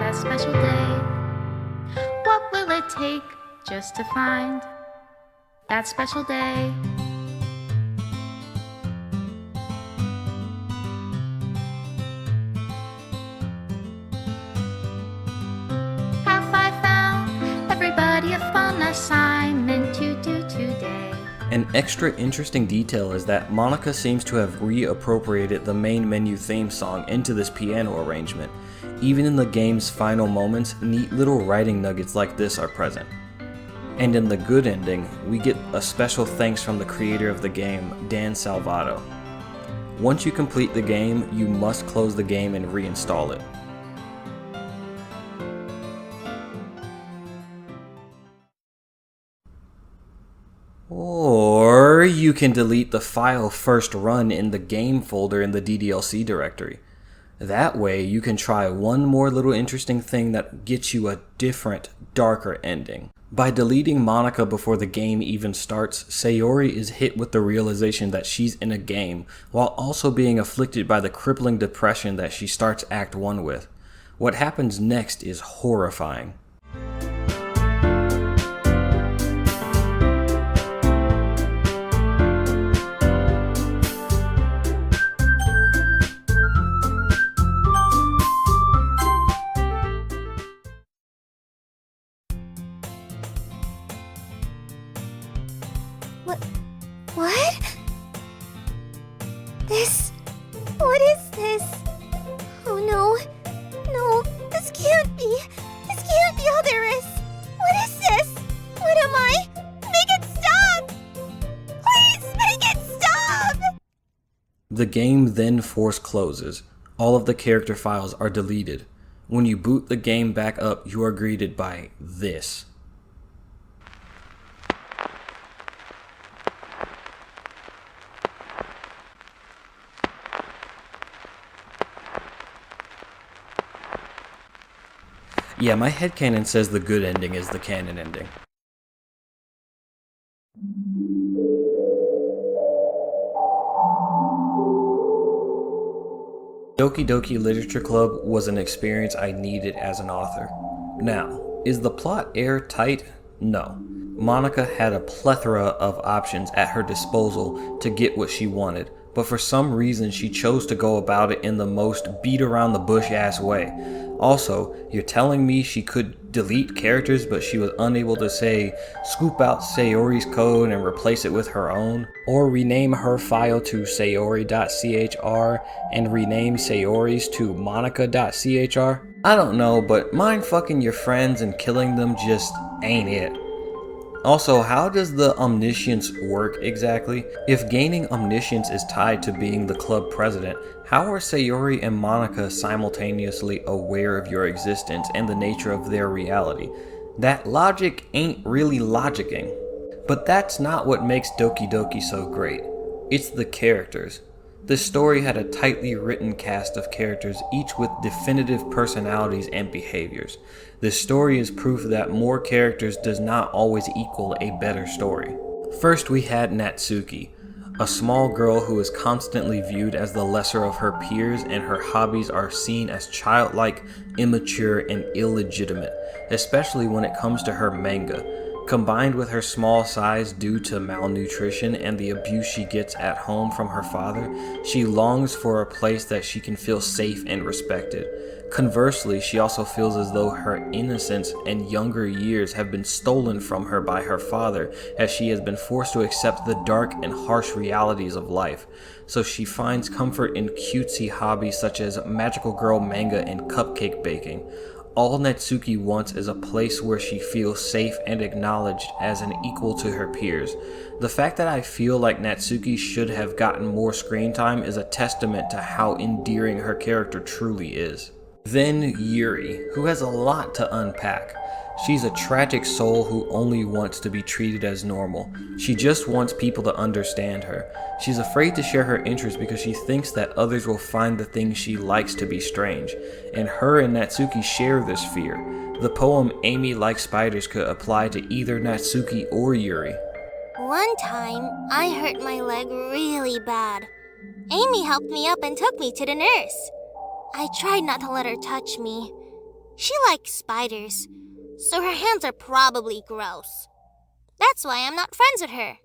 that special day? What will it take just to find that special day? Have I found everybody a fun assignment to do today? An extra interesting detail is that Monika seems to have reappropriated the main menu theme song into this piano arrangement. Even in the game's final moments, neat little writing nuggets like this are present. And in the good ending, we get a special thanks from the creator of the game, Dan Salvato. Once you complete the game, you must close the game and reinstall it. Or you can delete the file first run in the game folder in the DDLC directory. That way you can try one more little interesting thing that gets you a different, darker ending. By deleting Monika before the game even starts, Sayori is hit with the realization that she's in a game, while also being afflicted by the crippling depression that she starts Act 1 with. What happens next is horrifying. What? What is this? Oh no. No, this can't be all there is. What is this? What am I? Make it stop! Please, make it stop! The game then force closes. All of the character files are deleted. When you boot the game back up, you are greeted by this. Yeah, my headcanon says the good ending is the canon ending. Doki Doki Literature Club was an experience I needed as an author. Now, is the plot airtight? No. Monika had a plethora of options at her disposal to get what she wanted, but for some reason she chose to go about it in the most beat around the bush ass way. Also, you're telling me she could delete characters but she was unable to say scoop out Sayori's code and replace it with her own? Or rename her file to sayori.chr and rename Sayori's to monika.chr? I don't know, but mind fucking your friends and killing them just ain't it. Also, how does the omniscience work exactly? If gaining omniscience is tied to being the club president, how are Sayori and Monika simultaneously aware of your existence and the nature of their reality? That logic ain't really logicking. But that's not what makes Doki Doki so great. It's the characters. This story had a tightly written cast of characters, each with definitive personalities and behaviors. This story is proof that more characters does not always equal a better story. First we had Natsuki, a small girl who is constantly viewed as the lesser of her peers, and her hobbies are seen as childlike, immature, and illegitimate, especially when it comes to her manga. Combined with her small size due to malnutrition and the abuse she gets at home from her father, she longs for a place that she can feel safe and respected. Conversely, she also feels as though her innocence and younger years have been stolen from her by her father, as she has been forced to accept the dark and harsh realities of life. So she finds comfort in cutesy hobbies such as magical girl manga and cupcake baking. All Natsuki wants is a place where she feels safe and acknowledged as an equal to her peers. The fact that I feel like Natsuki should have gotten more screen time is a testament to how endearing her character truly is. Then Yuri, who has a lot to unpack. She's a tragic soul who only wants to be treated as normal. She just wants people to understand her. She's afraid to share her interests because she thinks that others will find the things she likes to be strange, and her and Natsuki share this fear. The poem Amy Likes Spiders could apply to either Natsuki or Yuri. One time, I hurt my leg really bad. Amy helped me up and took me to the nurse. I tried not to let her touch me. She likes spiders, so her hands are probably gross. That's why I'm not friends with her.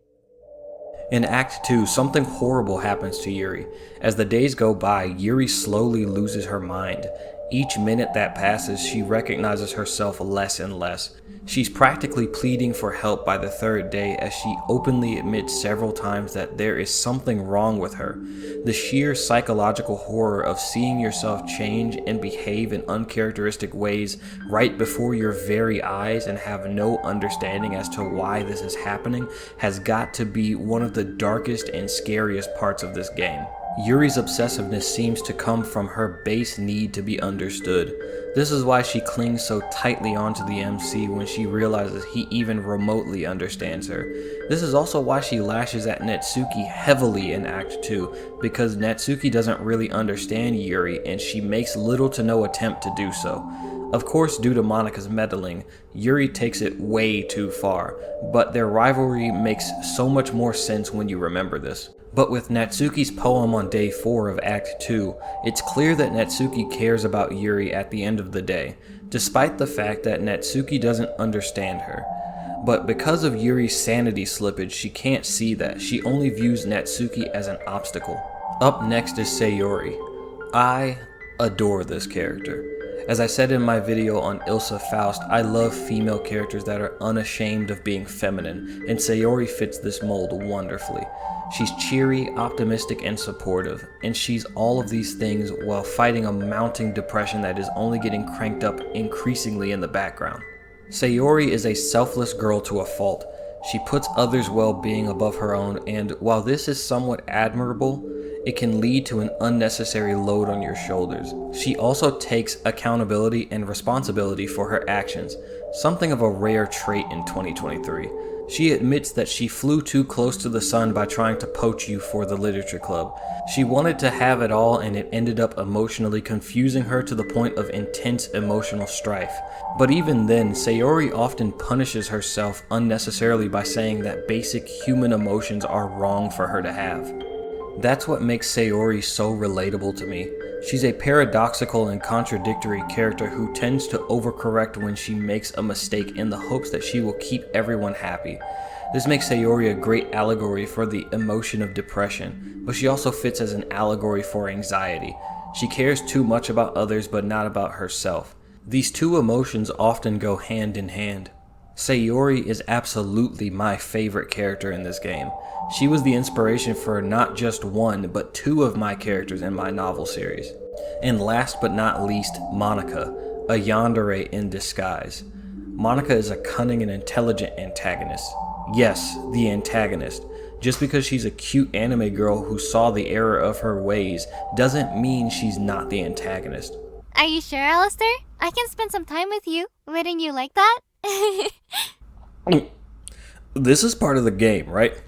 In Act 2, something horrible happens to Yuri. As the days go by, Yuri slowly loses her mind. Each minute that passes, she recognizes herself less and less. She's practically pleading for help by the third day as she openly admits several times that there is something wrong with her. The sheer psychological horror of seeing yourself change and behave in uncharacteristic ways right before your very eyes and have no understanding as to why this is happening has got to be one of the darkest and scariest parts of this game. Yuri's obsessiveness seems to come from her base need to be understood. This is why she clings so tightly onto the MC when she realizes he even remotely understands her. This is also why she lashes at Natsuki heavily in Act 2, because Natsuki doesn't really understand Yuri and she makes little to no attempt to do so. Of course, due to Monika's meddling, Yuri takes it way too far, but their rivalry makes so much more sense when you remember this. But with Natsuki's poem on day 4 of Act 2, it's clear that Natsuki cares about Yuri at the end of the day, despite the fact that Natsuki doesn't understand her. But because of Yuri's sanity slippage, she can't see that. She only views Natsuki as an obstacle. Up next is Sayori. I adore this character. As I said in my video on Ilsa Faust, I love female characters that are unashamed of being feminine, and Sayori fits this mold wonderfully. She's cheery, optimistic, and supportive, and she's all of these things while fighting a mounting depression that is only getting cranked up increasingly in the background. Sayori is a selfless girl to a fault. She puts others' well-being above her own, and while this is somewhat admirable, it can lead to an unnecessary load on your shoulders. She also takes accountability and responsibility for her actions, something of a rare trait in 2023. She admits that she flew too close to the sun by trying to poach you for the literature club. She wanted to have it all and it ended up emotionally confusing her to the point of intense emotional strife. But even then, Sayori often punishes herself unnecessarily by saying that basic human emotions are wrong for her to have. That's what makes Sayori so relatable to me. She's a paradoxical and contradictory character who tends to overcorrect when she makes a mistake in the hopes that she will keep everyone happy. This makes Sayori a great allegory for the emotion of depression, but she also fits as an allegory for anxiety. She cares too much about others but not about herself. These two emotions often go hand in hand. Sayori is absolutely my favorite character in this game. She was the inspiration for not just one, but 2 of my characters in my novel series. And last but not least, Monika, a yandere in disguise. Monika is a cunning and intelligent antagonist. Yes, the antagonist. Just because she's a cute anime girl who saw the error of her ways doesn't mean she's not the antagonist. Are you sure, Alastor? I can spend some time with you. Wouldn't you like that? This is part of the game, right?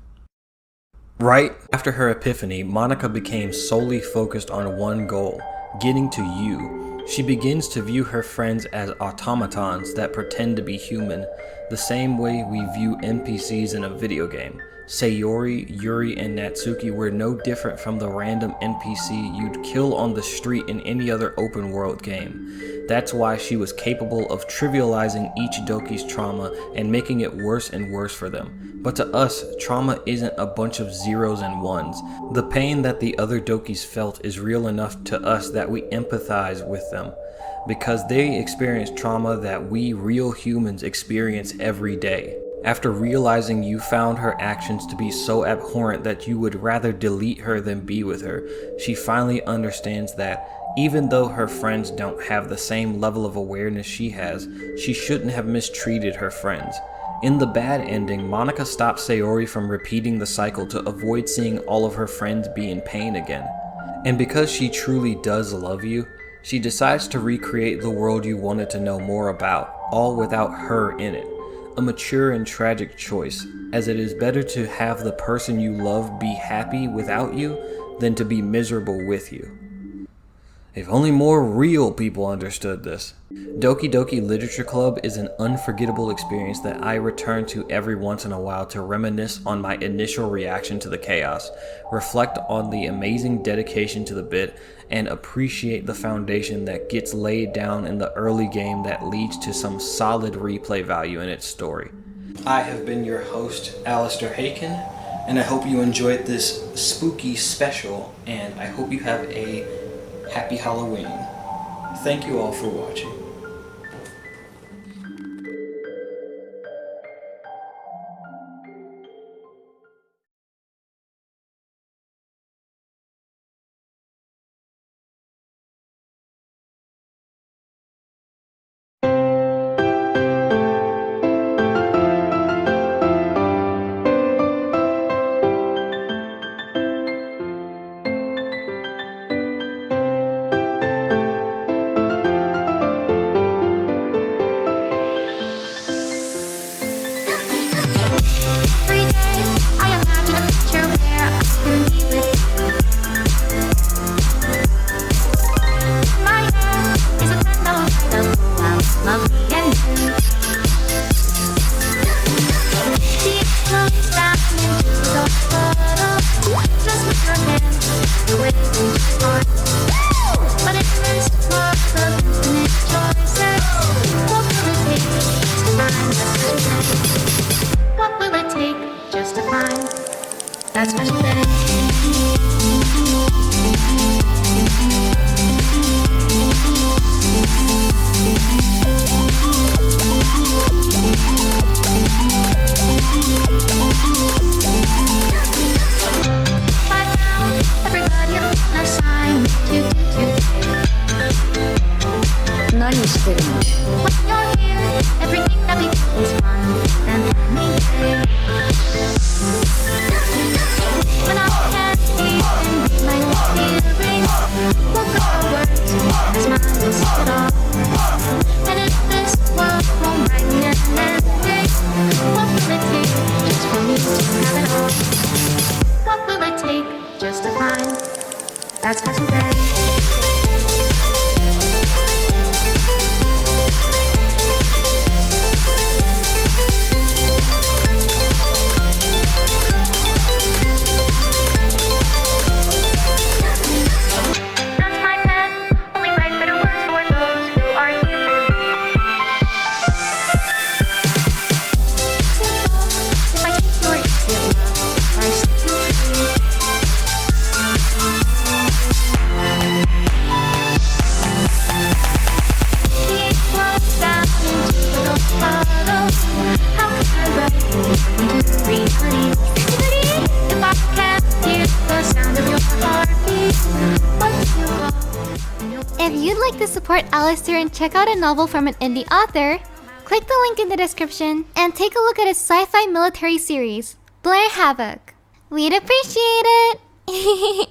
Right after her epiphany, Monika became solely focused on one goal, getting to you. She begins to view her friends as automatons that pretend to be human, the same way we view NPCs in a video game. Sayori, Yuri, and Natsuki were no different from the random NPC you'd kill on the street in any other open world game. That's why she was capable of trivializing each Doki's trauma and making it worse and worse for them. But to us, trauma isn't a bunch of zeros and ones. The pain that the other Dokis felt is real enough to us that we empathize with them, because they experience trauma that we real humans experience every day. After realizing you found her actions to be so abhorrent that you would rather delete her than be with her, she finally understands that, even though her friends don't have the same level of awareness she has, she shouldn't have mistreated her friends. In the bad ending, Monika stops Sayori from repeating the cycle to avoid seeing all of her friends be in pain again. And because she truly does love you, she decides to recreate the world you wanted to know more about, all without her in it. A mature and tragic choice, as it is better to have the person you love be happy without you than to be miserable with you. If only more real people understood this. Doki Doki Literature Club is an unforgettable experience that I return to every once in a while to reminisce on my initial reaction to the chaos, reflect on the amazing dedication to the bit, and appreciate the foundation that gets laid down in the early game that leads to some solid replay value in its story. I have been your host, Alastor Hacon, and I hope you enjoyed this spooky special, and I hope you have a happy Halloween. Thank you all for watching. What will it take just to find that special thing? By now, everybody on assignment何してるの? When you're here, everything that we do is fun and anything. When I can't even read my own feelings, look at the words, as mine will see it all. And if this world won't write me an ending, what will it take just for me to have it all? What will it take just to find that special thing? If you'd like to support Alastor and check out a novel from an indie author, click the link in the description and take a look at his sci-fi military series, Blair Havoc. We'd appreciate it!